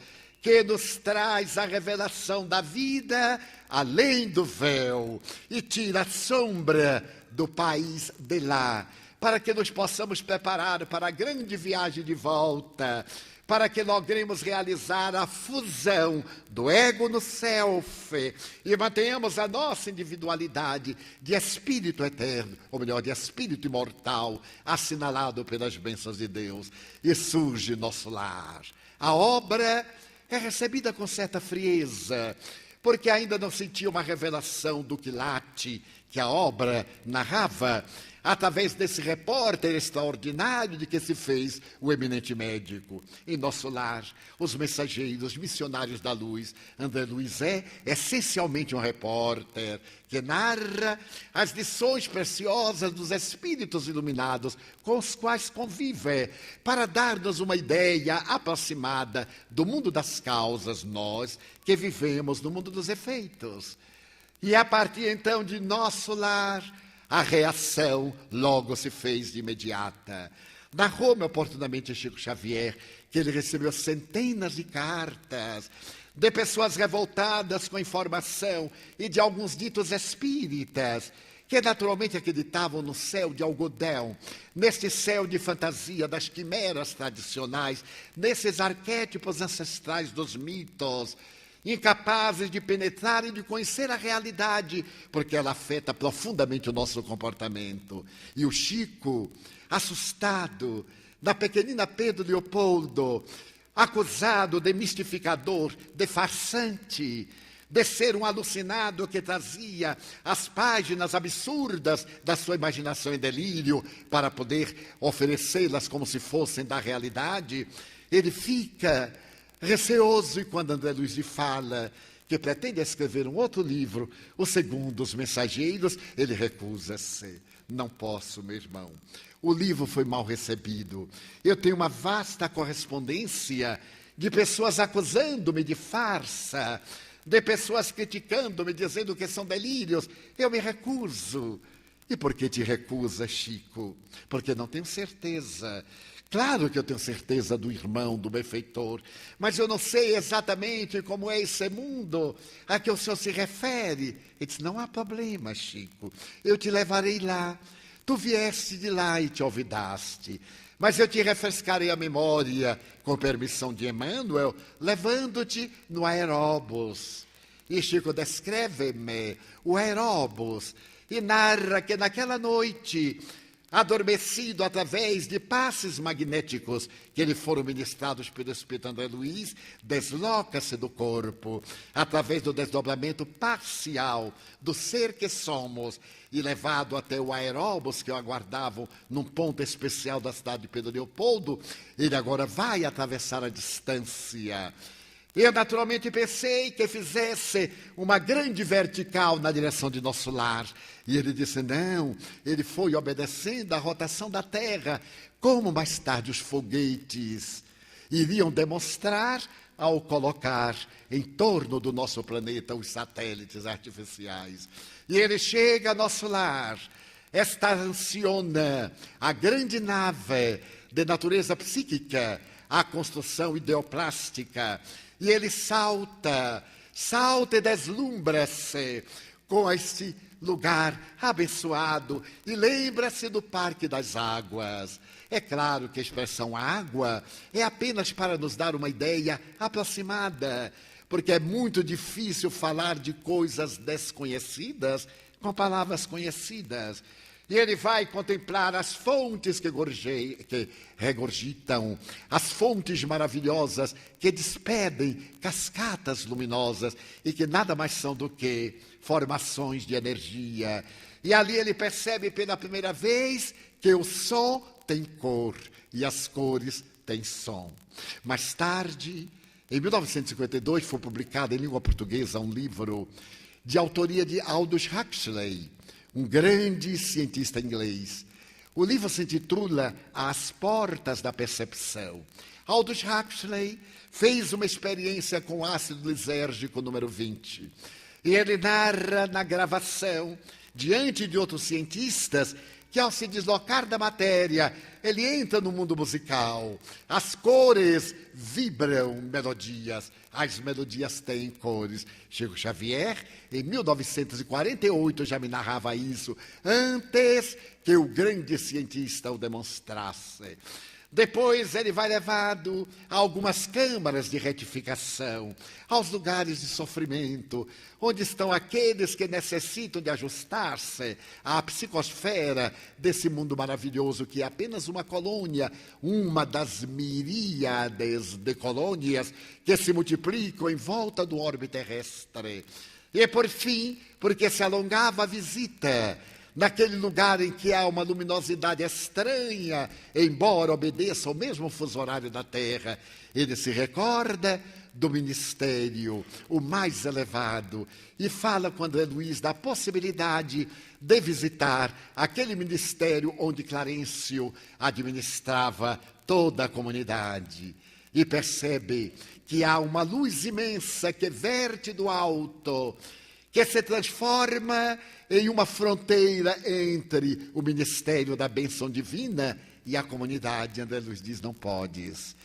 que nos traz a revelação da vida além do véu e tira a sombra do país de lá, para que nos possamos preparar para a grande viagem de volta, para que logremos realizar a fusão do ego no self e mantenhamos a nossa individualidade de espírito eterno, ou melhor, de espírito imortal, assinalado pelas bênçãos de Deus. E surge Nosso Lar. A obra é recebida com certa frieza, porque ainda não sentia uma revelação do quilate que a obra narrava, através desse repórter extraordinário de que se fez o eminente médico. Em Nosso Lar, os mensageiros, missionários da luz, André Luiz é essencialmente um repórter que narra as lições preciosas dos espíritos iluminados com os quais convive, para dar-nos uma ideia aproximada do mundo das causas, nós que vivemos no mundo dos efeitos. E a partir então de Nosso Lar, a reação logo se fez de imediata. Narrou-me oportunamente Chico Xavier que ele recebeu centenas de cartas de pessoas revoltadas com a informação e de alguns ditos espíritas que naturalmente acreditavam no céu de algodão, neste céu de fantasia das quimeras tradicionais, nesses arquétipos ancestrais dos mitos, incapazes de penetrar e de conhecer a realidade, porque ela afeta profundamente o nosso comportamento. E o Chico, assustado, da pequenina Pedro Leopoldo, acusado de mistificador, de farsante, de ser um alucinado que trazia as páginas absurdas da sua imaginação em delírio para poder oferecê-las como se fossem da realidade, ele fica receoso, e quando André Luiz lhe fala que pretende escrever um outro livro, o segundo, Os Mensageiros, ele recusa-se. Não posso, meu irmão. O livro foi mal recebido. Eu tenho uma vasta correspondência de pessoas acusando-me de farsa, de pessoas criticando-me, dizendo que são delírios. Eu me recuso. E por que te recusa, Chico? Porque não tenho certeza. Claro que eu tenho certeza do irmão, do benfeitor, mas eu não sei exatamente como é esse mundo a que o senhor se refere. Ele disse, não há problema, Chico, eu te levarei lá. Tu vieste de lá e te olvidaste, mas eu te refrescarei a memória, com permissão de Emmanuel, levando-te no aeróbus. E Chico descreve-me o aeróbus e narra que naquela noite, adormecido através de passes magnéticos que lhe foram ministrados pelo Espírito André Luiz, desloca-se do corpo, através do desdobramento parcial do ser que somos, e levado até o aeróbus que o aguardavam num ponto especial da cidade de Pedro Leopoldo, ele agora vai atravessar a distância. Eu naturalmente pensei que fizesse uma grande vertical na direção de nosso lar. E ele disse, não, ele foi obedecendo à rotação da Terra, como mais tarde os foguetes iriam demonstrar ao colocar em torno do nosso planeta os satélites artificiais. E ele chega ao nosso lar, esta anciona, a grande nave de natureza psíquica, a construção ideoplástica, e ele salta e deslumbra-se com este lugar abençoado e lembra-se do Parque das Águas. É claro que a expressão água é apenas para nos dar uma ideia aproximada, porque é muito difícil falar de coisas desconhecidas com palavras conhecidas. E ele vai contemplar as fontes que regurgitam, as fontes maravilhosas que despedem cascatas luminosas e que nada mais são do que formações de energia. E ali ele percebe pela primeira vez que o som tem cor e as cores têm som. Mais tarde, em 1952, foi publicado em língua portuguesa um livro de autoria de Aldous Huxley, um grande cientista inglês. O livro se intitula As Portas da Percepção. Aldous Huxley fez uma experiência com ácido lisérgico número 20. E ele narra na gravação, diante de outros cientistas, que ao se deslocar da matéria, ele entra no mundo musical. As cores vibram melodias, as melodias têm cores. Chico Xavier, em 1948, já me narrava isso, antes que o grande cientista o demonstrasse. Depois ele vai levado a algumas câmaras de retificação, aos lugares de sofrimento, onde estão aqueles que necessitam de ajustar-se à psicosfera desse mundo maravilhoso que é apenas uma colônia, uma das miríades de colônias que se multiplicam em volta do orbe terrestre. E por fim, porque se alongava a visita, naquele lugar em que há uma luminosidade estranha, embora obedeça ao mesmo fuso horário da Terra, ele se recorda do ministério, o mais elevado, e fala com André Luiz da possibilidade de visitar aquele ministério onde Clarencio administrava toda a comunidade. E percebe que há uma luz imensa que verte do alto, que se transforma em uma fronteira entre o ministério da bênção divina e a comunidade. André Luiz diz, não podes.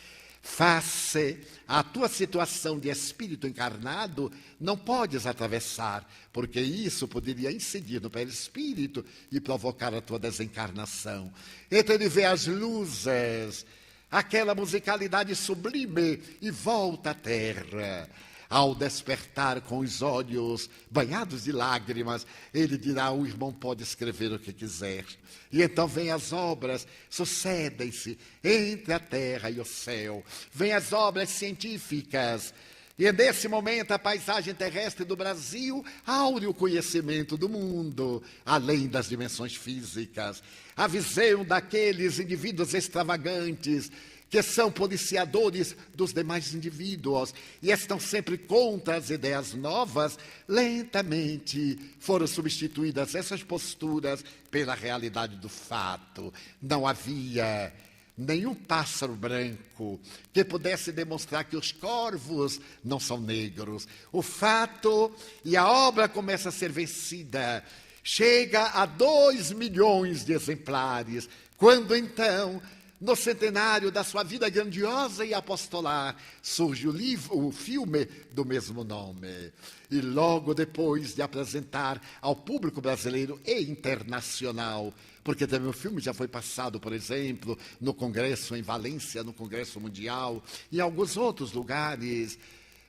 Face à tua situação de espírito encarnado, não podes atravessar, porque isso poderia incidir no perispírito e provocar a tua desencarnação. Então ele vê as luzes, aquela musicalidade sublime e volta à terra. Ao despertar com os olhos banhados de lágrimas, ele dirá, o irmão pode escrever o que quiser. E então vêm as obras, sucedem-se entre a terra e o céu. Vêm as obras científicas. E nesse momento a paisagem terrestre do Brasil aure o conhecimento do mundo, além das dimensões físicas. A visão daqueles indivíduos extravagantes, que são policiadores dos demais indivíduos e estão sempre contra as ideias novas, lentamente foram substituídas essas posturas pela realidade do fato. Não havia nenhum pássaro branco que pudesse demonstrar que os corvos não são negros. O fato e a obra começa a ser vencida. chega a 2 milhões de exemplares, quando então, no centenário da sua vida grandiosa e apostolar, surge o filme do mesmo nome. E logo depois de apresentar ao público brasileiro e internacional, porque também o filme já foi passado, por exemplo, no Congresso em Valência, no Congresso Mundial, e em alguns outros lugares,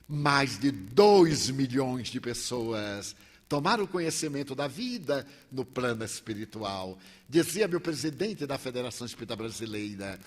mais de 2 milhões de pessoas tomaram conhecimento da vida no plano espiritual. Dizia-me o presidente da Federação Espírita Brasileira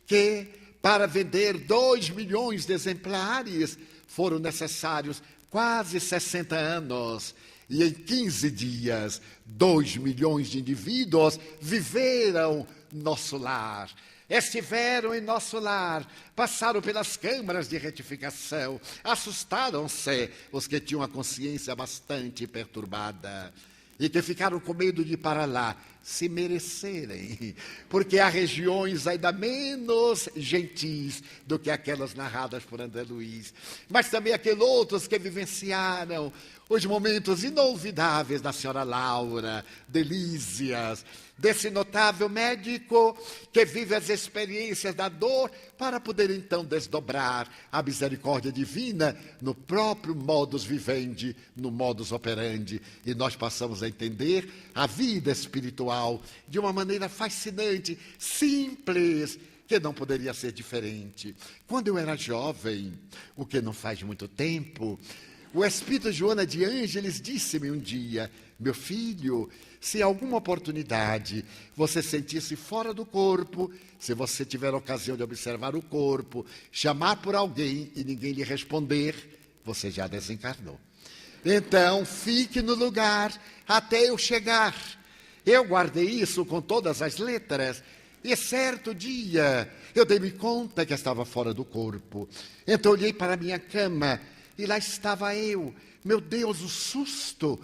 que para vender 2 milhões de exemplares foram necessários quase 60 anos. E em 15 dias, 2 milhões de indivíduos viveram nosso lar. Estiveram em nosso lar, passaram pelas câmaras de retificação, assustaram-se os que tinham a consciência bastante perturbada e que ficaram com medo de ir para lá, se merecerem, porque há regiões ainda menos gentis do que aquelas narradas por André Luiz, mas também aqueles outros que vivenciaram os momentos inolvidáveis da senhora Laura, de Lísias, desse notável médico que vive as experiências da dor para poder então desdobrar a misericórdia divina no próprio modus vivendi, no modus operandi. E nós passamos a entender a vida espiritual de uma maneira fascinante, simples, que não poderia ser diferente. Quando eu era jovem, o que não faz muito tempo, o Espírito Joana de Ângeles disse-me um dia: meu filho, se em alguma oportunidade você sentir-se fora do corpo, se você tiver ocasião de observar o corpo, chamar por alguém e ninguém lhe responder, você já desencarnou. Então, fique no lugar até eu chegar. Eu guardei isso com todas as letras. E certo dia, eu dei-me conta que estava fora do corpo. Então, olhei para a minha cama e lá estava eu. Meu Deus, o susto!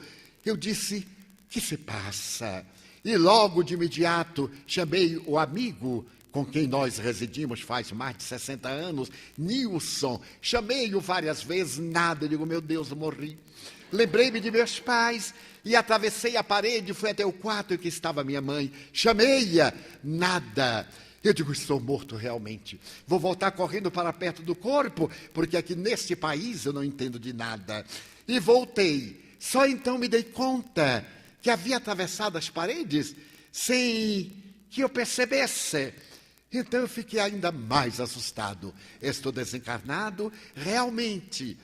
Eu disse: que se passa? E logo de imediato chamei o amigo com quem nós residimos faz mais de 60 anos, Nilson. Chamei-o várias vezes, nada. Eu digo: meu Deus, eu morri. Lembrei-me de meus pais e atravessei a parede, fui até o quarto em que estava minha mãe. Chamei-a, nada. Eu digo: estou morto realmente. Vou voltar correndo para perto do corpo, porque aqui neste país eu não entendo de nada. E voltei. Só então me dei conta que havia atravessado as paredes sem que eu percebesse. Então eu fiquei ainda mais assustado. Estou desencarnado, realmente.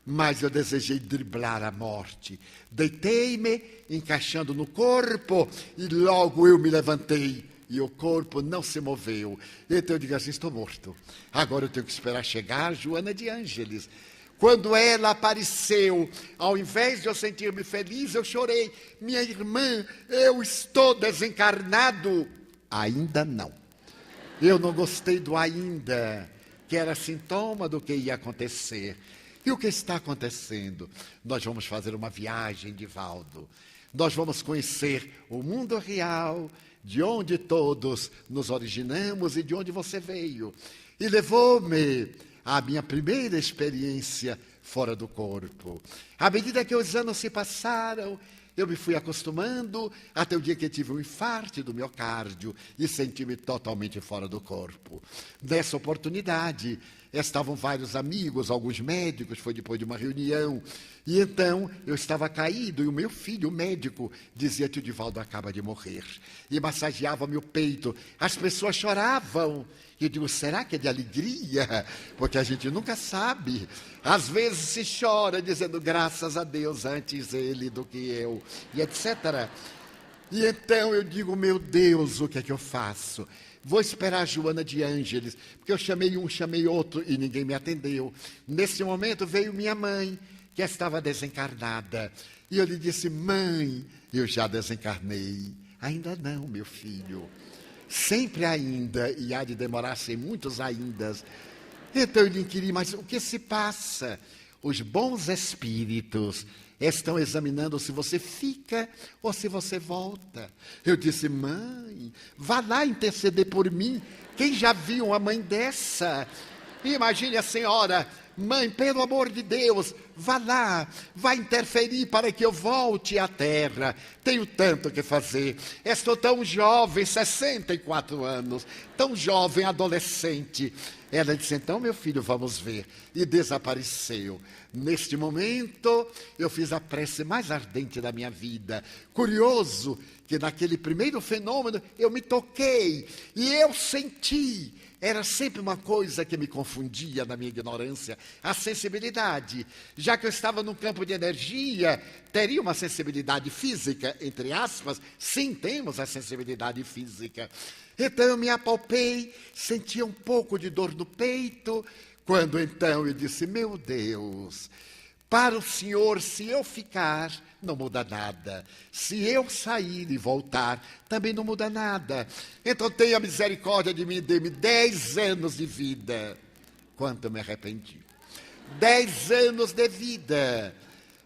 Mas eu desejei driblar a morte. Deitei-me, encaixando no corpo, e logo eu me levantei. E o corpo não se moveu. Então eu digo assim: estou morto. Agora eu tenho que esperar chegar Joana de Ângeles. Quando ela apareceu, ao invés de eu sentir-me feliz, eu chorei: minha irmã, eu estou desencarnado. Ainda não. Eu não gostei do ainda, que era sintoma do que ia acontecer. E o que está acontecendo? Nós vamos fazer uma viagem, Divaldo. Nós vamos conhecer o mundo real, de onde todos nos originamos e de onde você veio. E levou-me à minha primeira experiência fora do corpo. À medida que os anos se passaram, eu me fui acostumando até o dia que tive um infarto do miocárdio e senti-me totalmente fora do corpo. Nessa oportunidade, estavam vários amigos, alguns médicos, foi depois de uma reunião. E então eu estava caído e o meu filho, o médico, dizia: tio Divaldo acaba de morrer. E massageava meu peito. As pessoas choravam. E eu digo: será que é de alegria? Porque a gente nunca sabe. Às vezes se chora dizendo: graças a Deus, antes ele do que eu, e etc. E então eu digo: meu Deus, o que é que eu faço? Vou esperar a Joana de Ângeles, porque eu chamei um, chamei outro e ninguém me atendeu. Nesse momento veio minha mãe, que estava desencarnada. E eu lhe disse: mãe, eu já desencarnei. Ainda não, meu filho. Sempre ainda, e há de demorar sem muitos aindas. Então eu lhe inquiri: mas o que se passa? Os bons espíritos estão examinando se você fica ou se você volta. Eu disse: mãe, vá lá interceder por mim. Quem já viu uma mãe dessa? Imagine a senhora Mãe, pelo amor de Deus, vá lá, vá interferir para que eu volte à terra. Tenho tanto que fazer. Estou tão jovem, 64 anos, tão jovem, adolescente. Ela disse, então, meu filho, vamos ver. E desapareceu. Neste momento, eu fiz a prece mais ardente da minha vida. Curioso que naquele primeiro fenômeno eu me toquei e eu senti. Era sempre uma coisa que me confundia na minha ignorância, a sensibilidade. Já que eu estava num campo de energia, teria uma sensibilidade física, entre aspas. Sim, temos a sensibilidade física. Então eu me apalpei, sentia um pouco de dor no peito, quando então eu disse, meu Deus, para o Senhor, se eu ficar, não muda nada. Se eu sair e voltar, também não muda nada. Então tenha misericórdia de mim, dê-me 10 anos de vida. Quanto eu me arrependi. 10 anos de vida.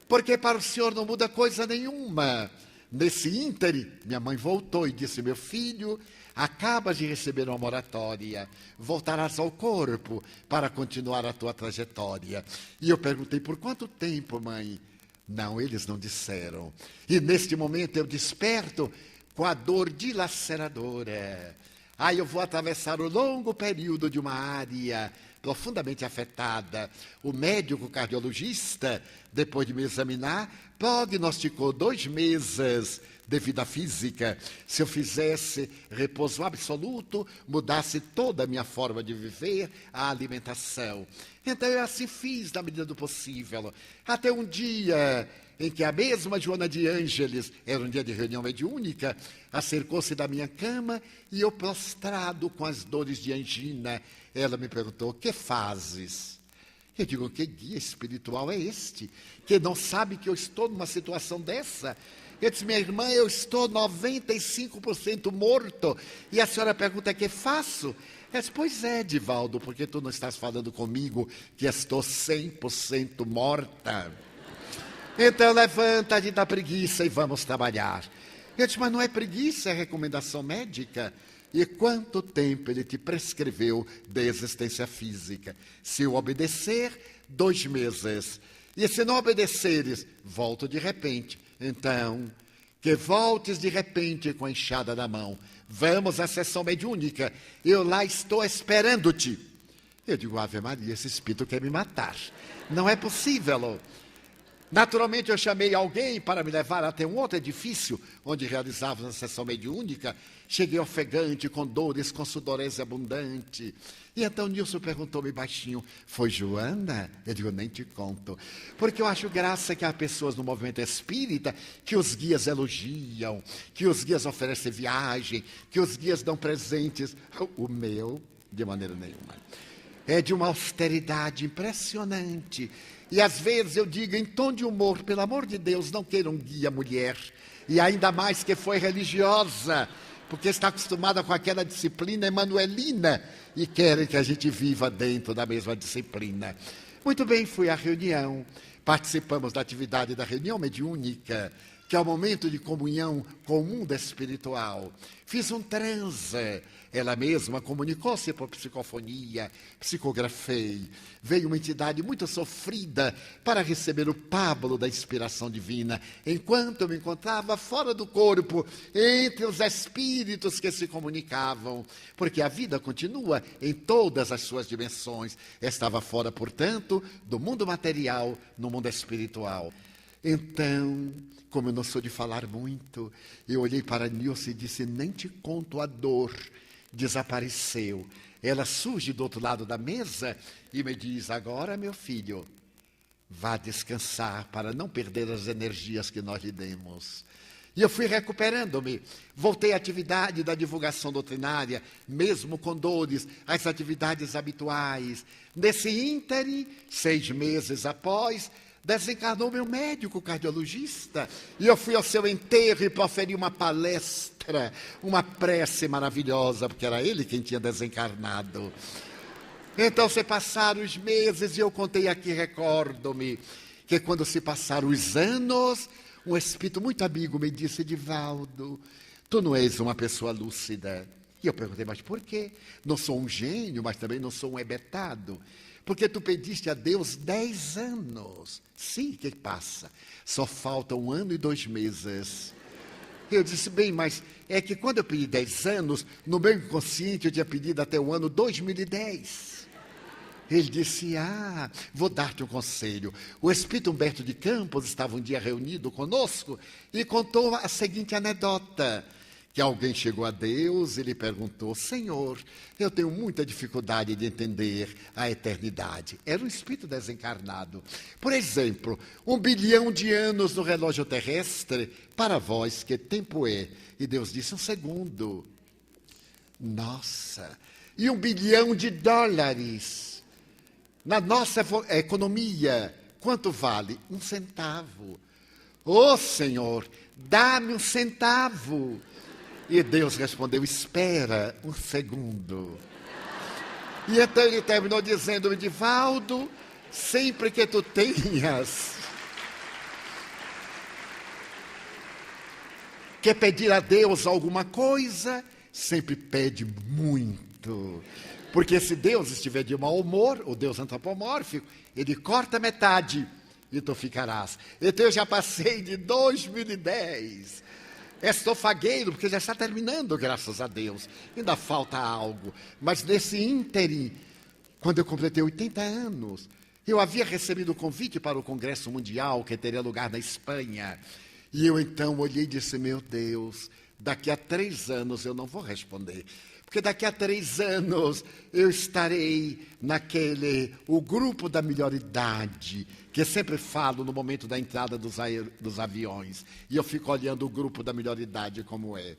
Porque para o Senhor não muda coisa nenhuma. Nesse íntere, minha mãe voltou e disse, meu filho, acabas de receber uma moratória, voltarás ao corpo para continuar a tua trajetória. E eu perguntei, por quanto tempo, mãe? Não, eles não disseram. E neste momento eu desperto com a dor dilaceradora. Aí eu vou atravessar o longo período de uma área profundamente afetada. O médico cardiologista, depois de me examinar, prognosticou 2 meses de vida física. Se eu fizesse repouso absoluto, mudasse toda a minha forma de viver, a alimentação. Então eu assim fiz na medida do possível. Até um dia em que a mesma Joana de Ângeles, era um dia de reunião mediúnica, acercou-se da minha cama e eu prostrado com as dores de angina, ela me perguntou, que fazes? Eu digo, que guia espiritual é este? Que não sabe que eu estou numa situação dessa? Eu disse, minha irmã, eu estou 95% morto. E a senhora pergunta, que faço? Eu disse, pois é, Divaldo, porque tu não estás falando comigo que estou 100% morta. Então levanta-te da preguiça e vamos trabalhar. Eu disse, mas não é preguiça, é recomendação médica. E quanto tempo ele te prescreveu de existência física? Se eu obedecer, 2 meses. E se não obedeceres, volto de repente. Então, que voltes de repente com a enxada na mão. Vamos à sessão mediúnica. Eu lá estou esperando-te. Eu digo, Ave Maria, esse espírito quer me matar. Não é possível. Naturalmente, eu chamei alguém para me levar até um outro edifício, onde realizávamos a sessão mediúnica. Cheguei ofegante, com dores, com sudorese abundante. E então Nilson perguntou-me baixinho, foi Joana? Eu digo, nem te conto. Porque eu acho graça que há pessoas no movimento espírita que os guias elogiam, que os guias oferecem viagem, que os guias dão presentes. O meu, de maneira nenhuma. É de uma austeridade impressionante. E às vezes eu digo em tom de humor, pelo amor de Deus, não queira um guia mulher. E ainda mais que foi religiosa, porque está acostumada com aquela disciplina emanuelina e querem que a gente viva dentro da mesma disciplina. Muito bem, fui à reunião, participamos da atividade da reunião mediúnica, que é o momento de comunhão com o mundo espiritual. Fiz um transe, ela mesma comunicou-se por psicofonia, psicografei. Veio uma entidade muito sofrida para receber o pábulo da inspiração divina, enquanto eu me encontrava fora do corpo, entre os espíritos que se comunicavam, porque a vida continua em todas as suas dimensões. Estava fora, portanto, do mundo material, no mundo espiritual. Então, como eu não sou de falar muito, eu olhei para Nilce e disse, nem te conto a dor. Desapareceu. Ela surge do outro lado da mesa e me diz, agora, meu filho, vá descansar para não perder as energias que nós lhe demos. E eu fui recuperando-me. Voltei à atividade da divulgação doutrinária, mesmo com dores, às atividades habituais. Nesse íntere, 6 meses após, desencarnou meu médico cardiologista. E eu fui ao seu enterro e proferi uma palestra, uma prece maravilhosa, porque era ele quem tinha desencarnado. Então se passaram os meses e eu contei aqui, recordo-me, que quando se passaram os anos, um espírito muito amigo me disse, Divaldo, tu não és uma pessoa lúcida. E eu perguntei, mas por quê? Não sou um gênio, mas também não sou um hebetado. Porque tu pediste a Deus 10 anos. Sim, o que passa? Só falta 1 ano e 2 meses. Eu disse, bem, mas é que quando eu pedi 10 anos, no meu inconsciente eu tinha pedido até o ano 2010. Ele disse, vou dar-te um conselho. O espírito Humberto de Campos estava um dia reunido conosco e contou a seguinte anedota, que alguém chegou a Deus e lhe perguntou, Senhor, eu tenho muita dificuldade de entender a eternidade. Era um espírito desencarnado. Por exemplo, 1 bilhão de anos no relógio terrestre, para vós, que tempo é? E Deus disse, 1 segundo. Nossa! E 1 bilhão de dólares. Na nossa economia, quanto vale? 1 centavo. Ô Senhor, dá-me 1 centavo. E Deus respondeu, espera 1 segundo. E então ele terminou dizendo, Edivaldo, sempre que tu tenhas que pedir a Deus alguma coisa, sempre pede muito. Porque se Deus estiver de mau humor, o Deus antropomórfico, ele corta metade e tu ficarás. Então eu já passei de 2010. Estou fagueiro, porque já está terminando, graças a Deus. Ainda falta algo. Mas nesse ínterim, quando eu completei 80 anos, eu havia recebido o convite para o Congresso Mundial, que teria lugar na Espanha. E eu então olhei e disse, meu Deus, daqui a 3 anos eu não vou responder. Porque daqui a 3 anos eu estarei o grupo da melhor idade, que eu sempre falo no momento da entrada dos aviões. E eu fico olhando o grupo da melhor idade como é.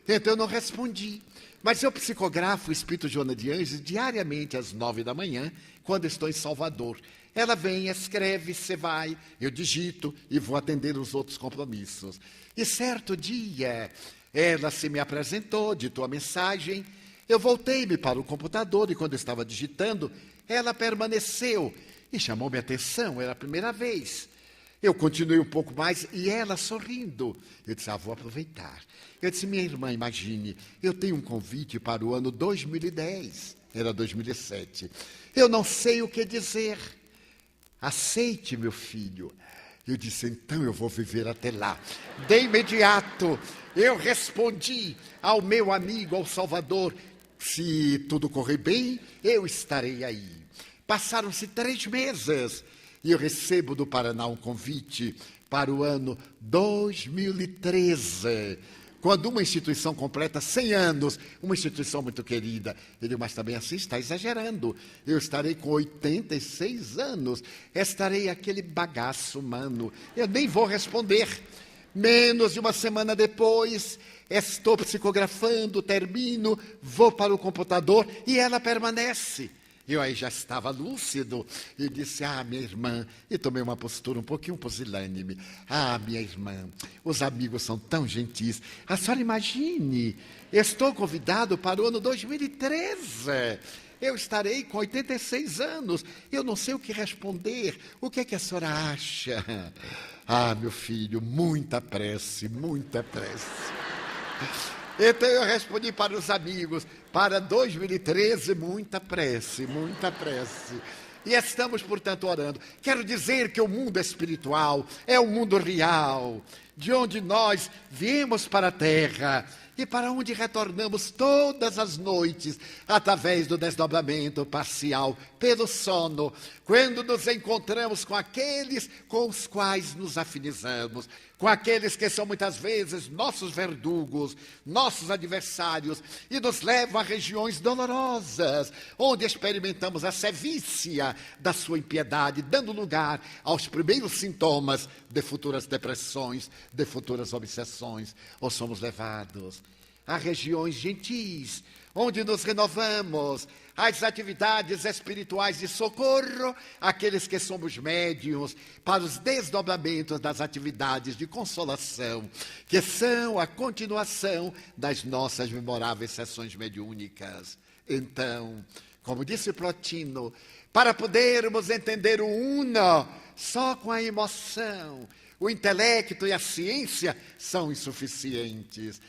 Então eu não respondi. Mas eu psicografo o Espírito Joana de Anjos diariamente às 9 da manhã, quando estou em Salvador. Ela vem, escreve, você vai, eu digito e vou atender os outros compromissos. E certo dia, ela se me apresentou, ditou a mensagem, eu voltei-me para o computador e quando eu estava digitando, ela permaneceu e chamou minha atenção, era a primeira vez. Eu continuei um pouco mais e ela sorrindo. Eu disse, vou aproveitar. Eu disse, minha irmã, imagine, eu tenho um convite para o ano 2010, era 2007. Eu não sei o que dizer. Aceite, meu filho. Eu disse, então eu vou viver até lá. De imediato, eu respondi ao meu amigo, ao Salvador, se tudo correr bem, eu estarei aí. Passaram-se 3 meses e eu recebo do Paraná um convite para o ano 2013, quando uma instituição completa 100 anos, uma instituição muito querida. Eu digo, mas também assim está exagerando. Eu estarei com 86 anos, estarei aquele bagaço humano. Eu nem vou responder. Menos de uma semana depois, estou psicografando, termino, vou para o computador e ela permanece. Eu aí já estava lúcido e disse, minha irmã, e tomei uma postura um pouquinho pusilânime. Minha irmã, os amigos são tão gentis. A senhora imagine, estou convidado para o ano 2013. Eu estarei com 86 anos. Eu não sei o que responder. O que é que a senhora acha? Meu filho, muita prece, muita prece. Então eu respondi para os amigos, para 2013, muita prece, muita prece. E estamos, portanto, orando. Quero dizer que o mundo espiritual é o mundo real, de onde nós viemos para a Terra e para onde retornamos todas as noites, através do desdobramento parcial pelo sono, quando nos encontramos com aqueles com os quais nos afinizamos, com aqueles que são muitas vezes nossos verdugos, nossos adversários, e nos levam a regiões dolorosas, onde experimentamos a sevícia da sua impiedade, dando lugar aos primeiros sintomas de futuras depressões, de futuras obsessões, ou somos levados a regiões gentis, onde nos renovamos, as atividades espirituais de socorro, aqueles que somos médiuns, para os desdobramentos das atividades de consolação, que são a continuação das nossas memoráveis sessões mediúnicas. Então, como disse Plotino, para podermos entender o uno só com a emoção, o intelecto e a ciência são insuficientes.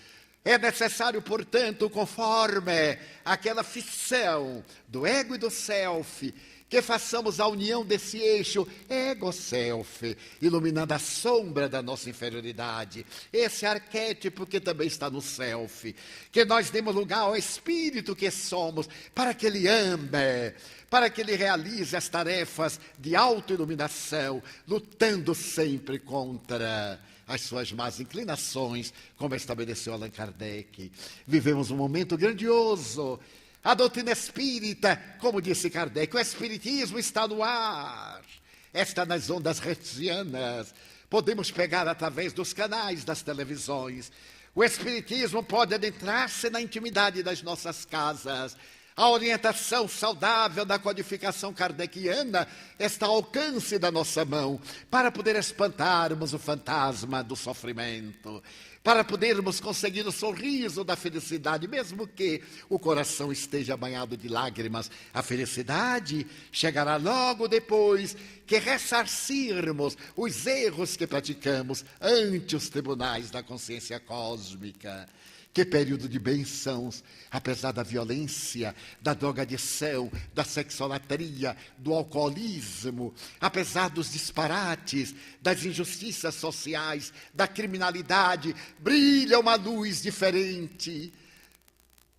É necessário, portanto, conforme aquela fissão do ego e do self, que façamos a união desse eixo ego-self, iluminando a sombra da nossa inferioridade, esse arquétipo que também está no self, que nós demos lugar ao espírito que somos, para que ele ame, para que ele realize as tarefas de autoiluminação, lutando sempre contra as suas más inclinações, como estabeleceu Allan Kardec. Vivemos um momento grandioso. A doutrina espírita, como disse Kardec, o espiritismo está no ar, está nas ondas hertzianas, podemos pegar através dos canais das televisões. O espiritismo pode adentrar-se na intimidade das nossas casas. A orientação saudável da codificação kardeciana está ao alcance da nossa mão para poder espantarmos o fantasma do sofrimento, para podermos conseguir o sorriso da felicidade, mesmo que o coração esteja banhado de lágrimas. A felicidade chegará logo depois que ressarcirmos os erros que praticamos ante os tribunais da consciência cósmica. Que período de bênçãos, apesar da violência, da drogadição, da sexolatria, do alcoolismo, apesar dos disparates, das injustiças sociais, da criminalidade, brilha uma luz diferente,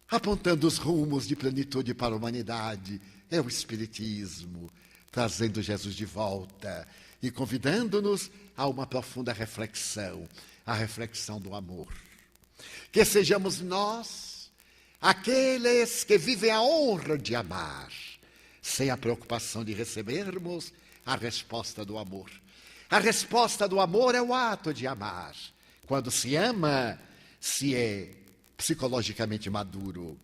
apontando os rumos de plenitude para a humanidade. É o Espiritismo, trazendo Jesus de volta e convidando-nos a uma profunda reflexão, a reflexão do amor. Que sejamos nós aqueles que vivem a honra de amar, sem a preocupação de recebermos a resposta do amor. A resposta do amor é o ato de amar. Quando se ama, se é psicologicamente maduro.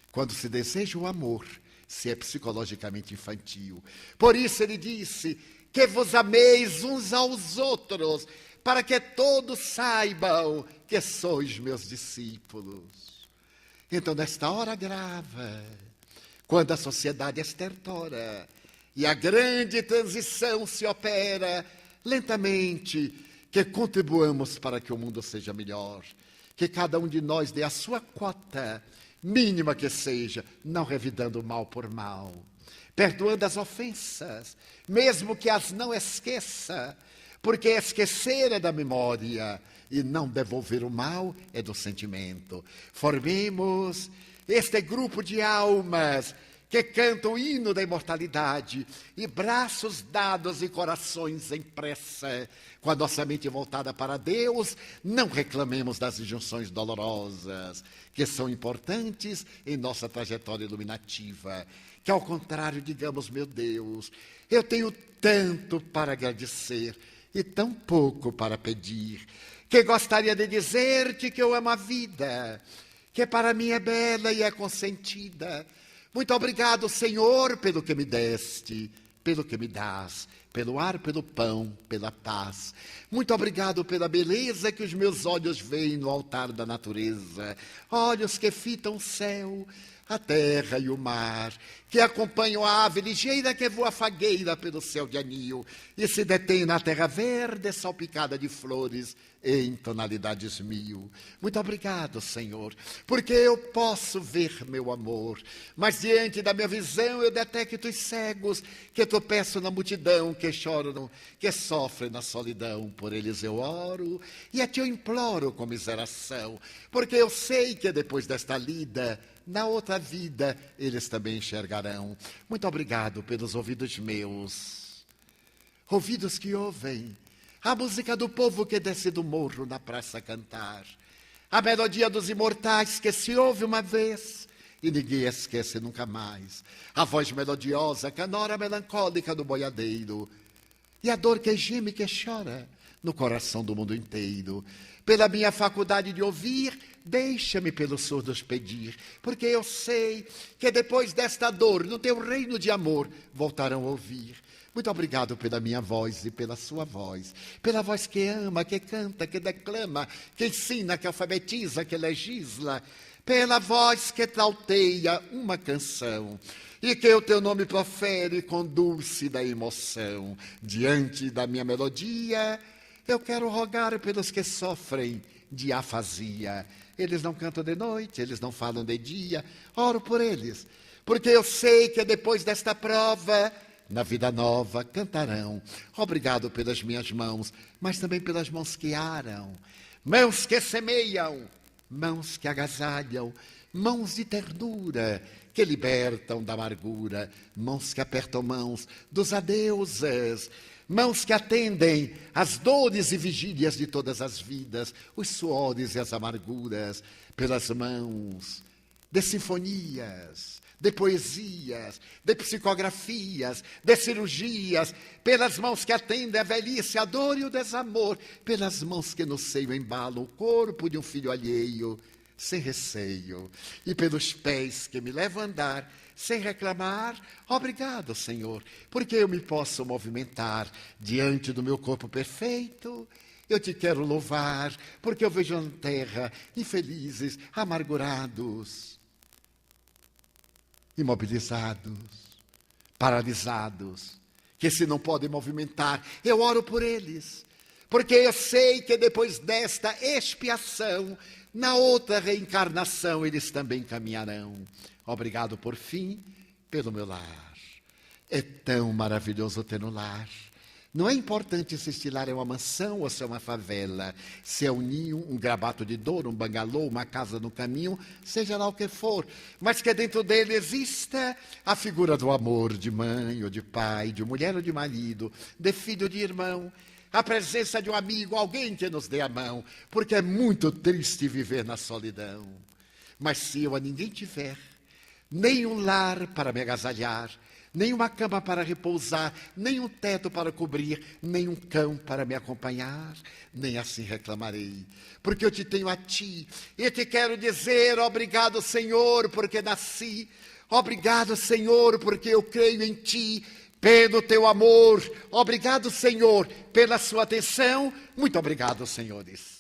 Quando se deseja o amor, se é psicologicamente infantil. Por isso ele disse, que vos ameis uns aos outros, para que todos saibam que sois meus discípulos. Então, nesta hora grave, quando a sociedade estertora e a grande transição se opera lentamente, que contribuamos para que o mundo seja melhor, que cada um de nós dê a sua cota, mínima que seja, não revidando mal por mal, perdoando as ofensas, mesmo que as não esqueça, porque esquecer é da memória e não devolver o mal é do sentimento. Formemos este grupo de almas que cantam o hino da imortalidade e braços dados e corações em pressa, com a nossa mente voltada para Deus, não reclamemos das injunções dolorosas, que são importantes em nossa trajetória iluminativa. Que ao contrário, digamos, meu Deus, eu tenho tanto para agradecer e tão pouco para pedir, que gostaria de dizer-te que eu amo a vida, que para mim é bela e é consentida. Muito obrigado, Senhor, pelo que me deste, pelo que me dás, pelo ar, pelo pão, pela paz. Muito obrigado pela beleza que os meus olhos veem no altar da natureza, olhos que fitam o céu, a terra e o mar, que acompanham a ave ligeira que voa fagueira pelo céu de anil e se detém na terra verde salpicada de flores em tonalidades mil. Muito obrigado, Senhor, porque eu posso ver meu amor, mas diante da minha visão eu detecto os cegos que tropeçam na multidão, que choram, que sofrem na solidão. Por eles eu oro e a ti eu imploro com miseração, porque eu sei que depois desta lida, na outra vida, eles também enxergarão. Muito obrigado pelos ouvidos meus, ouvidos que ouvem a música do povo que desce do morro na praça cantar, a melodia dos imortais que se ouve uma vez e ninguém esquece nunca mais, a voz melodiosa, canora melancólica do boiadeiro e a dor que geme e que chora no coração do mundo inteiro. Pela minha faculdade de ouvir, deixa-me pelos surdos pedir, porque eu sei que depois desta dor, no teu reino de amor, voltarão a ouvir. Muito obrigado pela minha voz e pela sua voz, pela voz que ama, que canta, que declama, que ensina, que alfabetiza, que legisla, pela voz que trauteia uma canção e que o teu nome profere com dúlcida emoção. Diante da minha melodia, eu quero rogar pelos que sofrem de afasia. Eles não cantam de noite, eles não falam de dia. Oro por eles, porque eu sei que depois desta prova, na vida nova, cantarão. Obrigado pelas minhas mãos, mas também pelas mãos que aram, mãos que semeiam, mãos que agasalham, mãos de ternura, que libertam da amargura, mãos que apertam mãos dos adeuses, mãos que atendem às dores e vigílias de todas as vidas, os suores e as amarguras, pelas mãos de sinfonias, de poesias, de psicografias, de cirurgias, pelas mãos que atendem a velhice, a dor e o desamor, pelas mãos que no seio embalam o corpo de um filho alheio, sem receio, e pelos pés que me levam a andar, sem reclamar. Obrigado, Senhor, porque eu me posso movimentar diante do meu corpo perfeito. Eu te quero louvar, porque eu vejo na terra infelizes, amargurados, imobilizados, paralisados, que se não podem movimentar. Eu oro por eles, porque eu sei que depois desta expiação, na outra reencarnação, eles também caminharão. Obrigado, por fim, pelo meu lar. É tão maravilhoso ter um lar. Não é importante se este lar é uma mansão ou se é uma favela, se é um ninho, um grabato de dor, um bangalô, uma casa no caminho, seja lá o que for, mas que dentro dele exista a figura do amor, de mãe ou de pai, de mulher ou de marido, de filho ou de irmão, a presença de um amigo, alguém que nos dê a mão, porque é muito triste viver na solidão. Mas se eu a ninguém tiver, nem um lar para me agasalhar, nem uma cama para repousar, nem um teto para cobrir, nem um cão para me acompanhar, nem assim reclamarei, porque eu te tenho a ti, e te quero dizer obrigado, Senhor, porque nasci, obrigado, Senhor, porque eu creio em ti, pelo teu amor, obrigado, Senhor, pela sua atenção, muito obrigado, senhores.